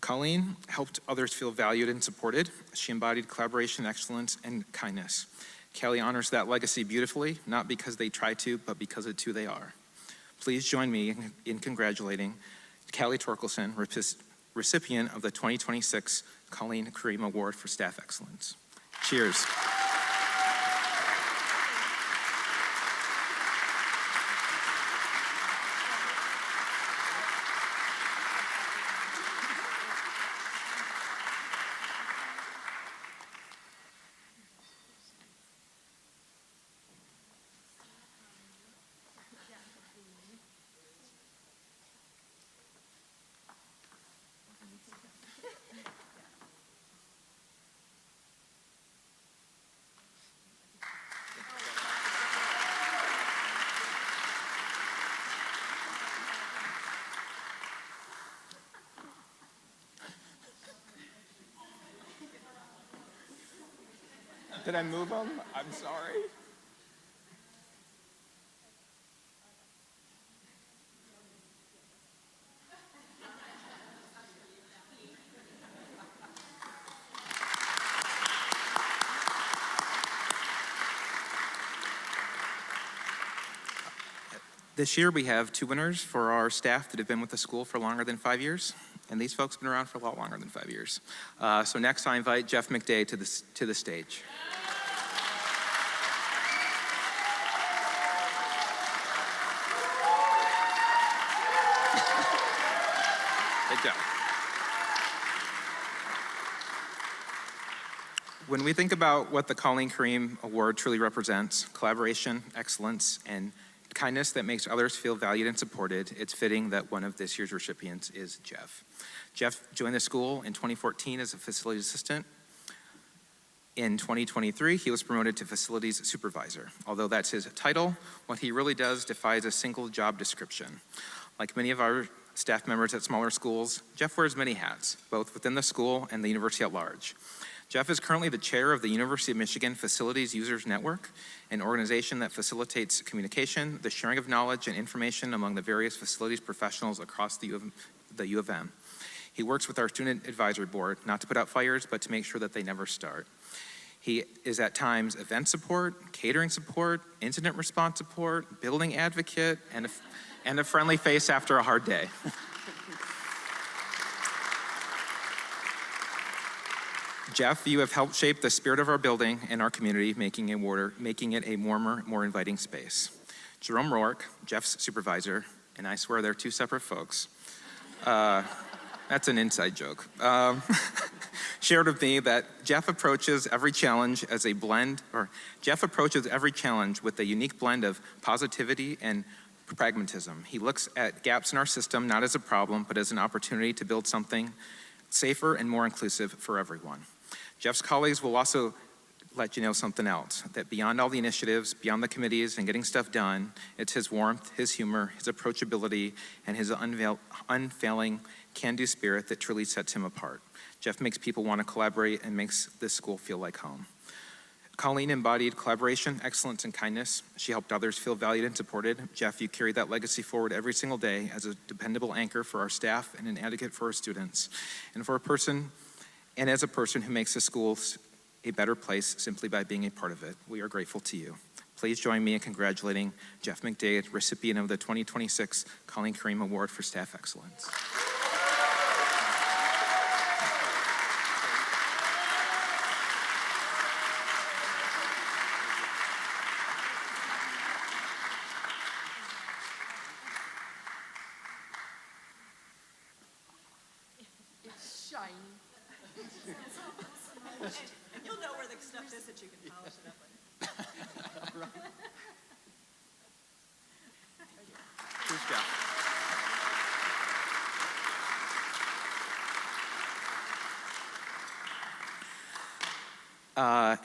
Colleen helped others feel valued and supported. She embodied collaboration, excellence, and kindness. Callie honors that legacy beautifully, not because they try to, but because it's who they are. Please join me in congratulating Callie Torkelson, recipient of the 2026 Colleen Kareem Award for Staff Excellence. Cheers. Did I move them? I'm sorry. This year, we have 2 winners for our staff that have been with the school for longer than 5 years, and these folks have been around for a lot longer than 5 years. So next, I invite Jeff McDay to the stage. Good job. When we think about what the Colleen Kareem Award truly represents, collaboration, excellence, and kindness that makes others feel valued and supported, it's fitting that one of this year's recipients is Jeff. Jeff joined the school in 2014 as a facilities assistant. In 2023, he was promoted to facilities supervisor. Although that's his title, what he really does defies a single job description. Like many of our staff members at smaller schools, Jeff wears many hats, both within the school and the university at large. Jeff is currently the chair of the University of Michigan Facilities Users Network, an organization that facilitates communication, the sharing of knowledge and information among the various facilities professionals across the U of M. He works with our student advisory board, not to put out fires, but to make sure that they never start. He is at times event support, catering support, incident response support, building advocate, and a friendly face after a hard day. Jeff, you have helped shape the spirit of our building and our community, making it a warmer, more inviting space. Jerome Rourke, Jeff's supervisor, and I swear they're 2 separate folks. That's an inside joke. Shared with me that Jeff approaches every challenge with a unique blend of positivity and pragmatism. He looks at gaps in our system not as a problem, but as an opportunity to build something safer and more inclusive for everyone. Jeff's colleagues will also let you know something else, that beyond all the initiatives, beyond the committees and getting stuff done, it's his warmth, his humor, his approachability, and his unfailing can-do spirit that truly sets him apart. Jeff makes people want to collaborate and makes this school feel like home. Colleen embodied collaboration, excellence, and kindness. She helped others feel valued and supported. Jeff, you carry that legacy forward every single day as a dependable anchor for our staff and an advocate for our students. And as a person who makes the school a better place simply by being a part of it. We are grateful to you. Please join me in congratulating Jeff McDay, recipient of the 2026 Colleen Kareem Award for Staff Excellence. You'll know where the stuff is that you can polish it up with. Here's Jeff.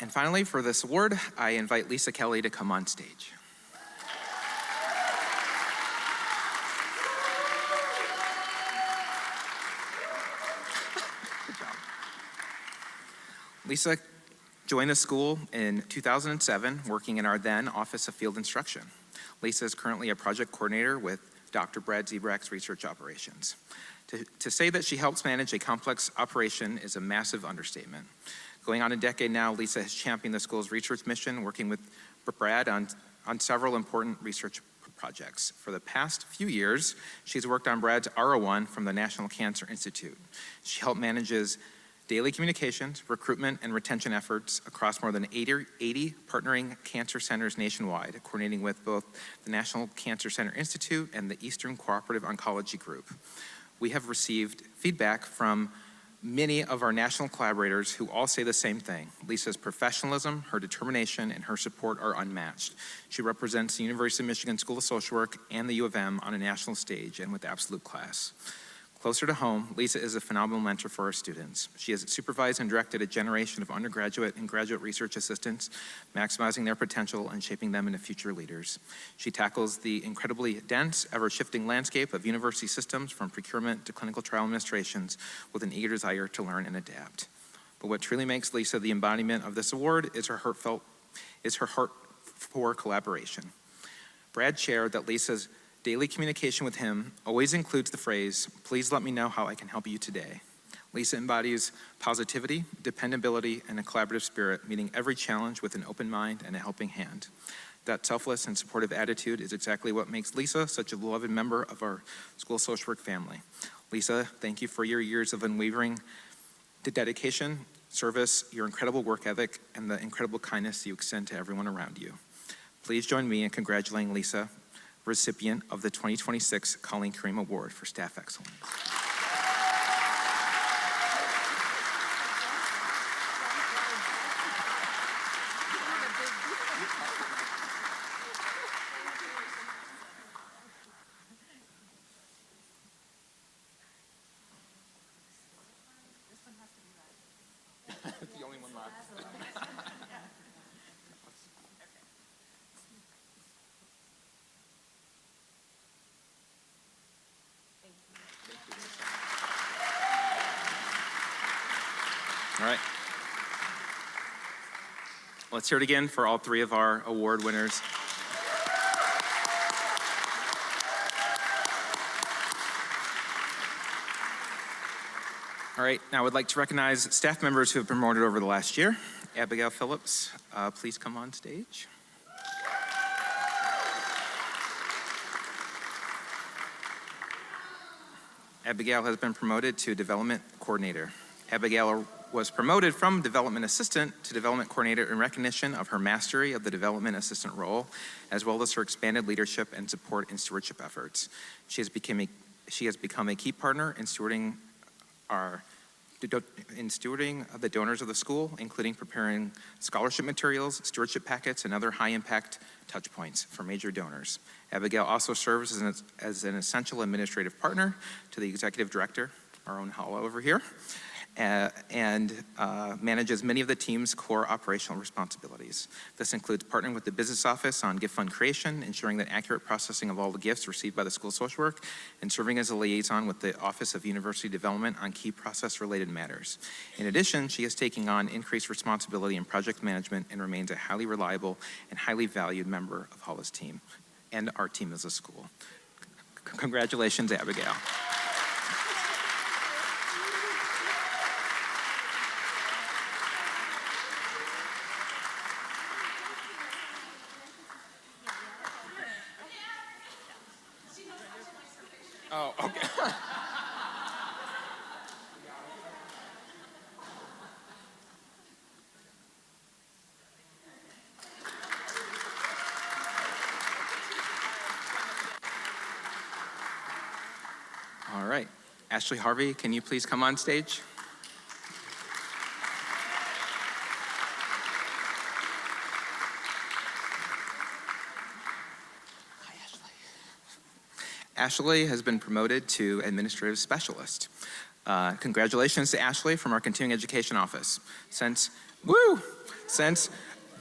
And finally, for this award, I invite Lisa Kelly to come on stage. Good job. Lisa joined the school in 2007, working in our then Office of Field Instruction. Lisa is currently a project coordinator with Dr. Brad Zebrack's Research Operations. To say that she helps manage a complex operation is a massive understatement. Going on a decade now, Lisa has championed the school's research mission, working with Brad on several important research projects. For the past few years, she's worked on Brad's R01 from the National Cancer Institute. She helped manages daily communications, recruitment, and retention efforts across more than 80 partnering cancer centers nationwide, coordinating with both the National Cancer Center Institute and the Eastern Cooperative Oncology Group. We have received feedback from many of our national collaborators who all say the same thing. Lisa's professionalism, her determination, and her support are unmatched. She represents the University of Michigan School of Social Work and the U of M on a national stage and with absolute class. Closer to home, Lisa is a phenomenal mentor for our students. She has supervised and directed a generation of undergraduate and graduate research assistants, maximizing their potential and shaping them into future leaders. She tackles the incredibly dense, ever-shifting landscape of university systems from procurement to clinical trial administrations with an eager desire to learn and adapt. But what truly makes Lisa the embodiment of this award is her heart for collaboration. Brad shared that Lisa's daily communication with him always includes the phrase, "Please let me know how I can help you today." Lisa embodies positivity, dependability, and a collaborative spirit, meeting every challenge with an open mind and a helping hand. That selfless and supportive attitude is exactly what makes Lisa such a beloved member of our school social work family. Lisa, thank you for your years of unwavering dedication, service, your incredible work ethic, and the incredible kindness you extend to everyone around you. Please join me in congratulating Lisa, recipient of the 2026 Colleen Kareem Award for Staff Excellence. The only one left. All right. Let's hear it again for all three of our award winners. All right, now I would like to recognize staff members who have been promoted over the last year. Abigail Phillips, please come on stage. Abigail has been promoted to Development Coordinator. Abigail was promoted from Development Assistant to Development Coordinator in recognition of her mastery of the Development Assistant role, as well as her expanded leadership and support and stewardship efforts. She has become a key partner in stewarding the donors of the school, including preparing scholarship materials, stewardship packets, and other high-impact touchpoints for major donors. Abigail also serves as an essential administrative partner to the executive director, our own Hala over here, and manages many of the team's core operational responsibilities. This includes partnering with the business office on gift fund creation, ensuring that accurate processing of all the gifts received by the school social work, and serving as a liaison with the Office of University Development on key process-related matters. In addition, she is taking on increased responsibility in project management and remains a highly reliable and highly valued member of Hala's team and our team as a school. Congratulations, Abigail. Oh, okay. All right. Ashley Harvey, can you please come on stage? Ashley has been promoted to Administrative Specialist. Congratulations to Ashley from our Continuing Education Office. Since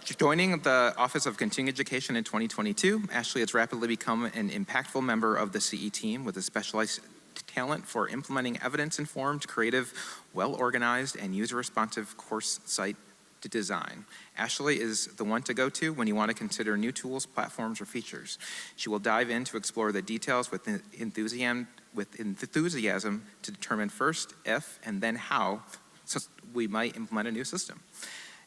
joining the Office of Continuing Education in 2022, Ashley has rapidly become an impactful member of the CE team with a specialized talent for implementing evidence-informed, creative, well-organized, and user-responsive course site to design. Ashley is the one to go to when you want to consider new tools, platforms, or features. She will dive in to explore the details with enthusiasm to determine first if and then how we might implement a new system.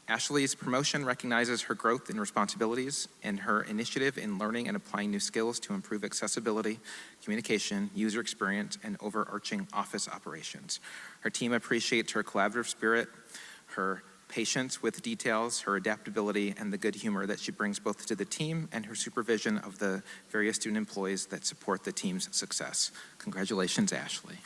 Ashley's promotion recognizes her growth in responsibilities and her initiative in learning and applying new skills to improve accessibility, communication, user experience, and overarching office operations. Her team appreciates her collaborative spirit, her patience with details, her adaptability, and the good humor that she brings both to the team and her supervision of the various student employees that support the team's success. Congratulations, Ashley.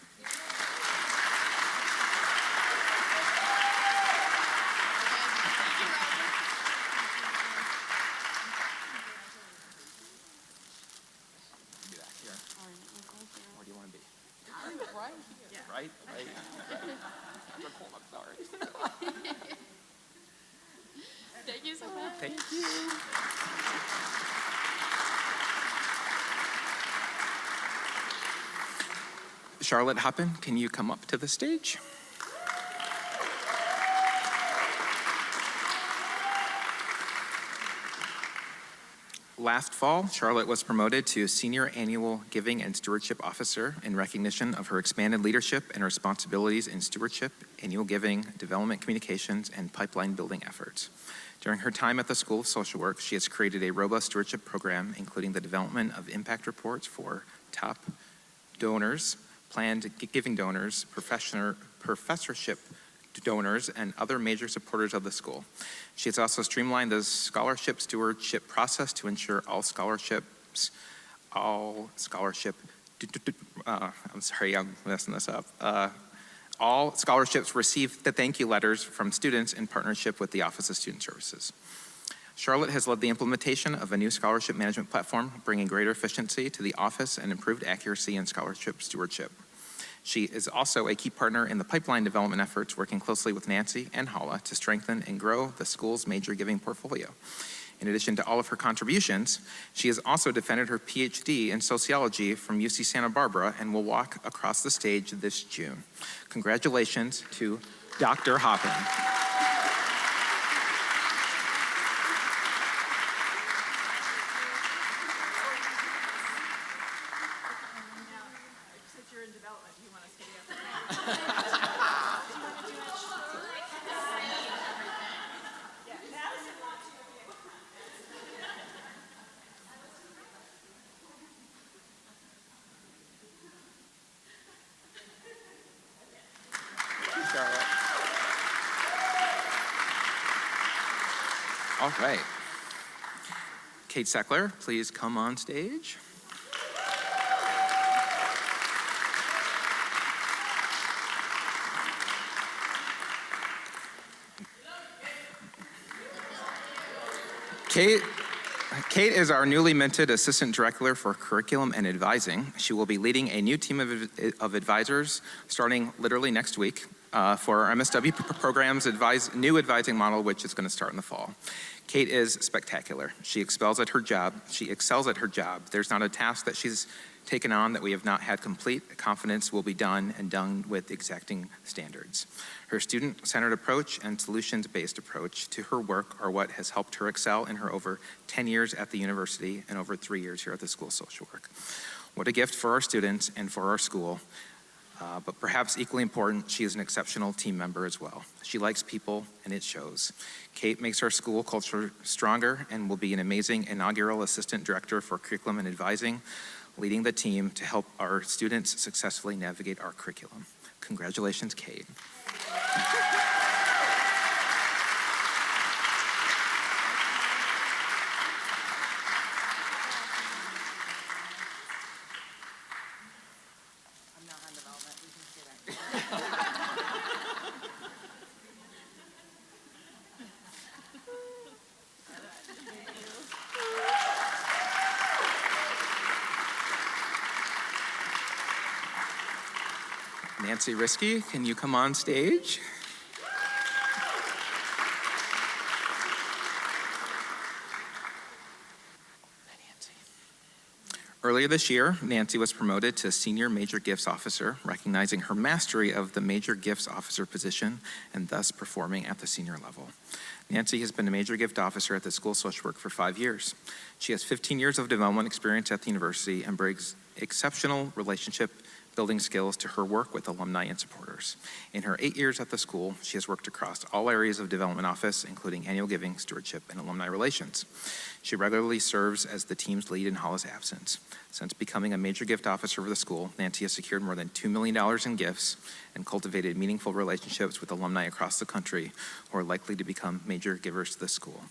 Where do you want to be? Right here. Right? I'm sorry. Thank you so much. Thank you. Charlotte Hoppin, can you come up to the stage? Last fall, Charlotte was promoted to Senior Annual Giving and Stewardship Officer in recognition of her expanded leadership and responsibilities in stewardship, annual giving, development communications, and pipeline building efforts. During her time at the School of Social Work, she has created a robust stewardship program, including the development of impact reports for top donors, planned giving donors, professorship donors, and other major supporters of the school. She has also streamlined the scholarship stewardship process to ensure all scholarship, I'm messing this up. All scholarships receive the thank you letters from students in partnership with the Office of Student Services. Charlotte has led the implementation of a new scholarship management platform, bringing greater efficiency to the office and improved accuracy in scholarship stewardship. She is also a key partner in the pipeline development efforts, working closely with Nancy and Hala to strengthen and grow the school's major giving portfolio. In addition to all of her contributions, she has also defended her PhD in sociology from UC Santa Barbara and will walk across the stage this June. Congratulations to Dr. Hoppin. All right. Kate Seckler, please come on stage. Kate is our newly minted Assistant Director for Curriculum and Advising. She will be leading a new team of advisors starting literally next week for our MSW program's new advising model, which is going to start in the fall. Kate is spectacular. She excels at her job. There's not a task that she's taken on that we have not had complete. Confidence will be done and done with exacting standards. Her student-centered approach and solutions-based approach to her work are what has helped her excel in her over 10 years at the university and over 3 years here at the School of Social Work. What a gift for our students and for our school. But perhaps equally important, she is an exceptional team member as well. She likes people, and it shows. Kate makes our school culture stronger and will be an amazing inaugural Assistant Director for Curriculum and Advising, leading the team to help our students successfully navigate our curriculum. Congratulations, Kate. Nancy Risky, can you come on stage? Earlier this year, Nancy was promoted to Senior Major Gifts Officer, recognizing her mastery of the Major Gifts Officer position and thus performing at the senior level. Nancy has been a Major Gift Officer at the School of Social Work for 5 years. She has 15 years of development experience at the university and brings exceptional relationship building skills to her work with alumni and supporters. In her 8 years at the school, she has worked across all areas of development office, including annual giving, stewardship, and alumni relations. She regularly serves as the team's lead in Hala's absence. Since becoming a major gift officer for the school, Nancy has secured more than $2 million in gifts and cultivated meaningful relationships with alumni across the country who are likely to become major givers to the school.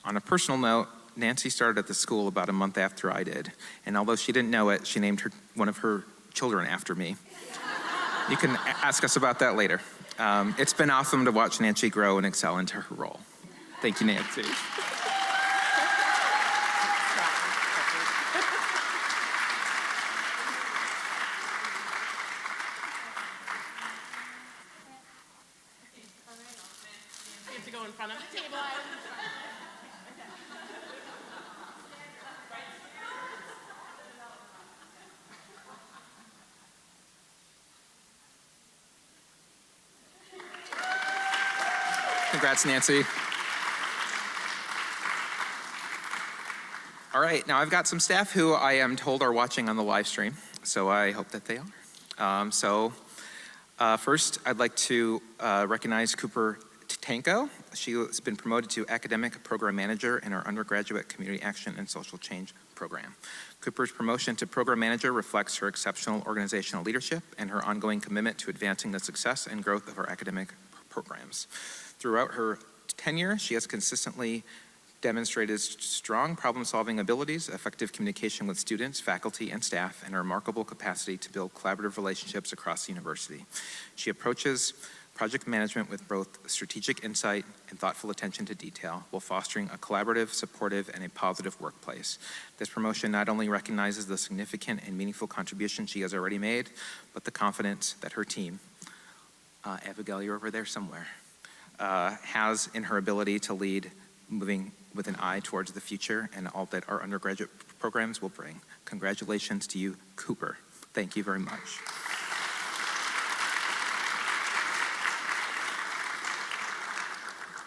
On a personal note, Nancy started at the school about a month after I did, and although she didn't know it, she named one of her children after me. You can ask us about that later. It's been awesome to watch Nancy grow and excel into her role. Thank you, Nancy. You have to go in front of the table. Congrats, Nancy. Our right, now I've got some staff who I am told are watching on the live stream, so I hope that they are. First, I'd like to recognize Cooper Tanko. She has been promoted to Academic Program Manager in our undergraduate Community Action and Social Change program. Cooper's promotion to Program Manager reflects her exceptional organizational leadership and her ongoing commitment to advancing the success and growth of our academic programs. Throughout her tenure, she has consistently demonstrated strong problem-solving abilities, effective communication with students, faculty, and staff, and a remarkable capacity to build collaborative relationships across the university. She approaches project management with both strategic insight and thoughtful attention to detail while fostering a collaborative, supportive, and a positive workplace. This promotion not only recognizes the significant and meaningful contribution she has already made, but the confidence that her team, Abigail, you're over there somewhere, has in her ability to lead, moving with an eye towards the future and all that our undergraduate programs will bring. Congratulations to you, Cooper. Thank you very much.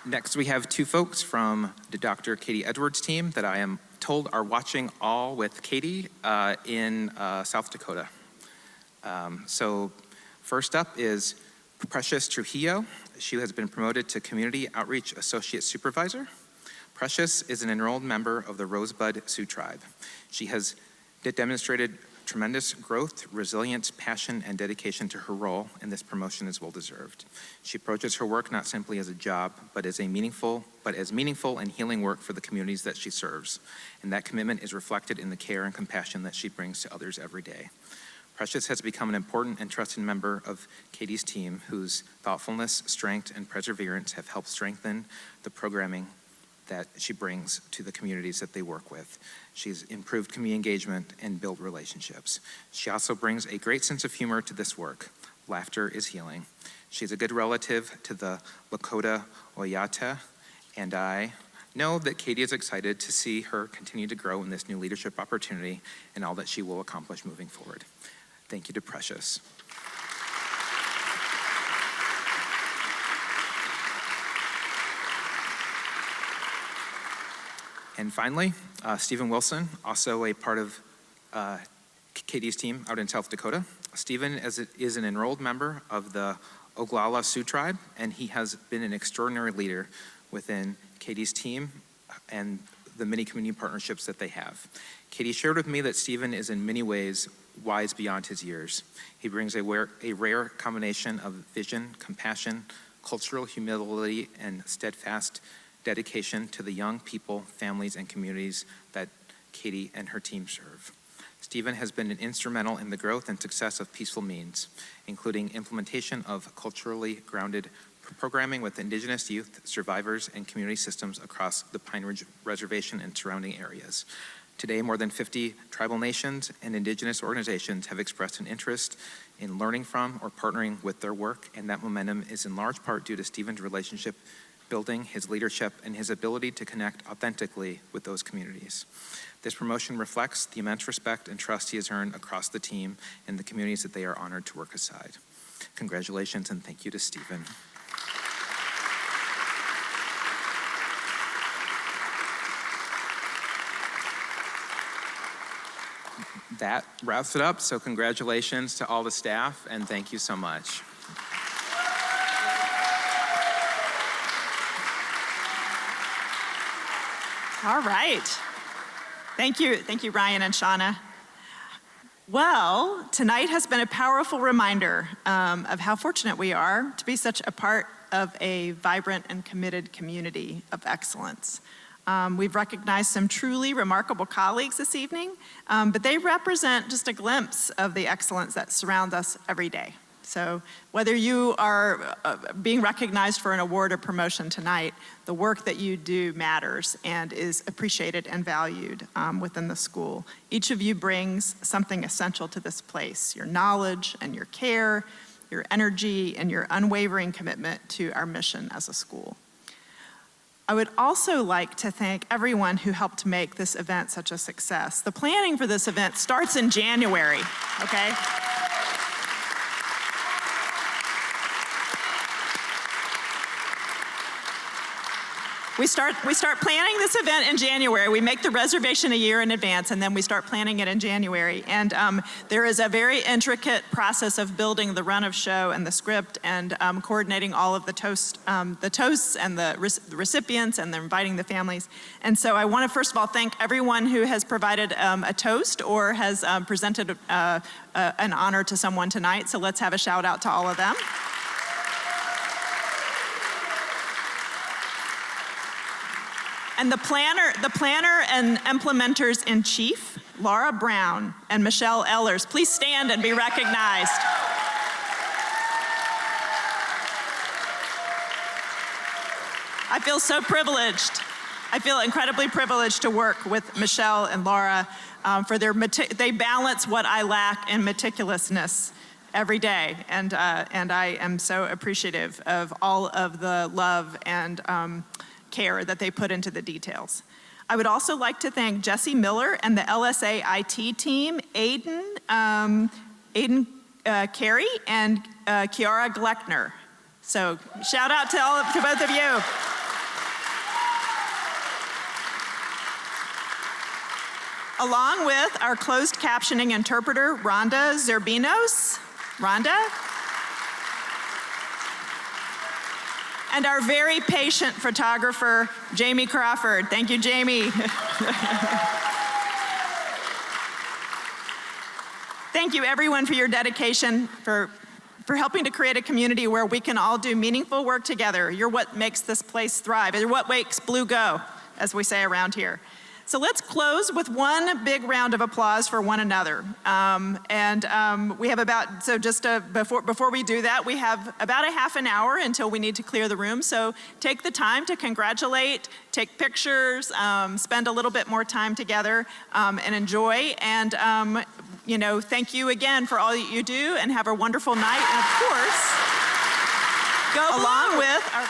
Next, we have two folks from the Dr. Katie Edwards team that I am told are watching all with Katie in South Dakota. So first up is Precious Trujillo. She has been promoted to Community Outreach Associate Supervisor. Precious is an enrolled member of the Rosebud Sioux Tribe. She has demonstrated tremendous growth, resilience, passion, and dedication to her role, and this promotion is well deserved. She approaches her work not simply as a job, but as meaningful and healing work for the communities that she serves. And that commitment is reflected in the care and compassion that she brings to others every day. Precious has become an important and trusted member of Katie's team, whose thoughtfulness, strength, and perseverance have helped strengthen the programming that she brings to the communities that they work with. She's improved community engagement and built relationships. She also brings a great sense of humor to this work. Laughter is healing. She's a good relative to the Lakota Oyata, and I know that Katie is excited to see her continue to grow in this new leadership opportunity and all that she will accomplish moving forward. Thank you to Precious. And finally, Stephen Wilson, also a part of Katie's team out in South Dakota. Stephen is an enrolled member of the Oglala Sioux Tribe, and he has been an extraordinary leader within Katie's team and the many community partnerships that they have. Katie shared with me that Stephen is in many ways wise beyond his years. He brings a rare combination of vision, compassion, cultural humility, and steadfast dedication to the young people, families, and communities that Katie and her team serve. Stephen has been instrumental in the growth and success of Peaceful Means, including implementation of culturally grounded programming with Indigenous youth, survivors, and community systems across the Pine Ridge Reservation and surrounding areas. Today, more than 50 tribal nations and Indigenous organizations have expressed an interest in learning from or partnering with their work, and that momentum is in large part due to Stephen's relationship building, his leadership, and his ability to connect authentically with those communities. This promotion reflects the immense respect and trust he has earned across the team and the communities that they are honored to work aside. Congratulations and thank you to Stephen. That wraps it up, so congratulations to all the staff and thank you so much. All right. Thank you, Ryan and Shauna. Well, tonight has been a powerful reminder of how fortunate we are to be such a part of a vibrant and committed community of excellence. We've recognized some truly remarkable colleagues this evening, but they represent just a glimpse of the excellence that surrounds us every day. So whether you are being recognized for an award or promotion tonight, the work that you do matters and is appreciated and valued within the school. Each of you brings something essential to this place, your knowledge and your care, your energy, and your unwavering commitment to our mission as a school. I would also like to thank everyone who helped make this event such a success. The planning for this event starts in January, okay? We start planning this event in January. We make the reservation a year in advance, and then we start planning it in January. And there is a very intricate process of building the run of show and the script and coordinating all of the toasts and the recipients and inviting the families. And so I want to first of all thank everyone who has provided a toast or has presented an honor to someone tonight. So let's have a shout out to all of them. And the planner and implementers in chief, Laura Brown and Michelle Ellers, please stand and be recognized. I feel so privileged. I feel incredibly privileged to work with Michelle and Laura for they balance what I lack in meticulousness every day. And I am so appreciative of all of the love and care that they put into the details. I would also like to thank Jesse Miller and the LSA IT team, Aiden Carey and Kiara Gleckner. So shout out to both of you. Along with our closed captioning interpreter, Rhonda Zerbinos. Rhonda? And our very patient photographer, Jamie Crawford. Thank you, Jamie. Thank you, everyone, for your dedication, for helping to create a community where we can all do meaningful work together. You're what makes this place thrive. You're what makes Blue go, as we say around here. So let's close with one big round of applause for one another. We have before we do that, we have about a half an hour until we need to clear the room. So take the time to congratulate, take pictures, spend a little bit more time together and enjoy. And thank you again for all that you do and have a wonderful night. And of course, go along with our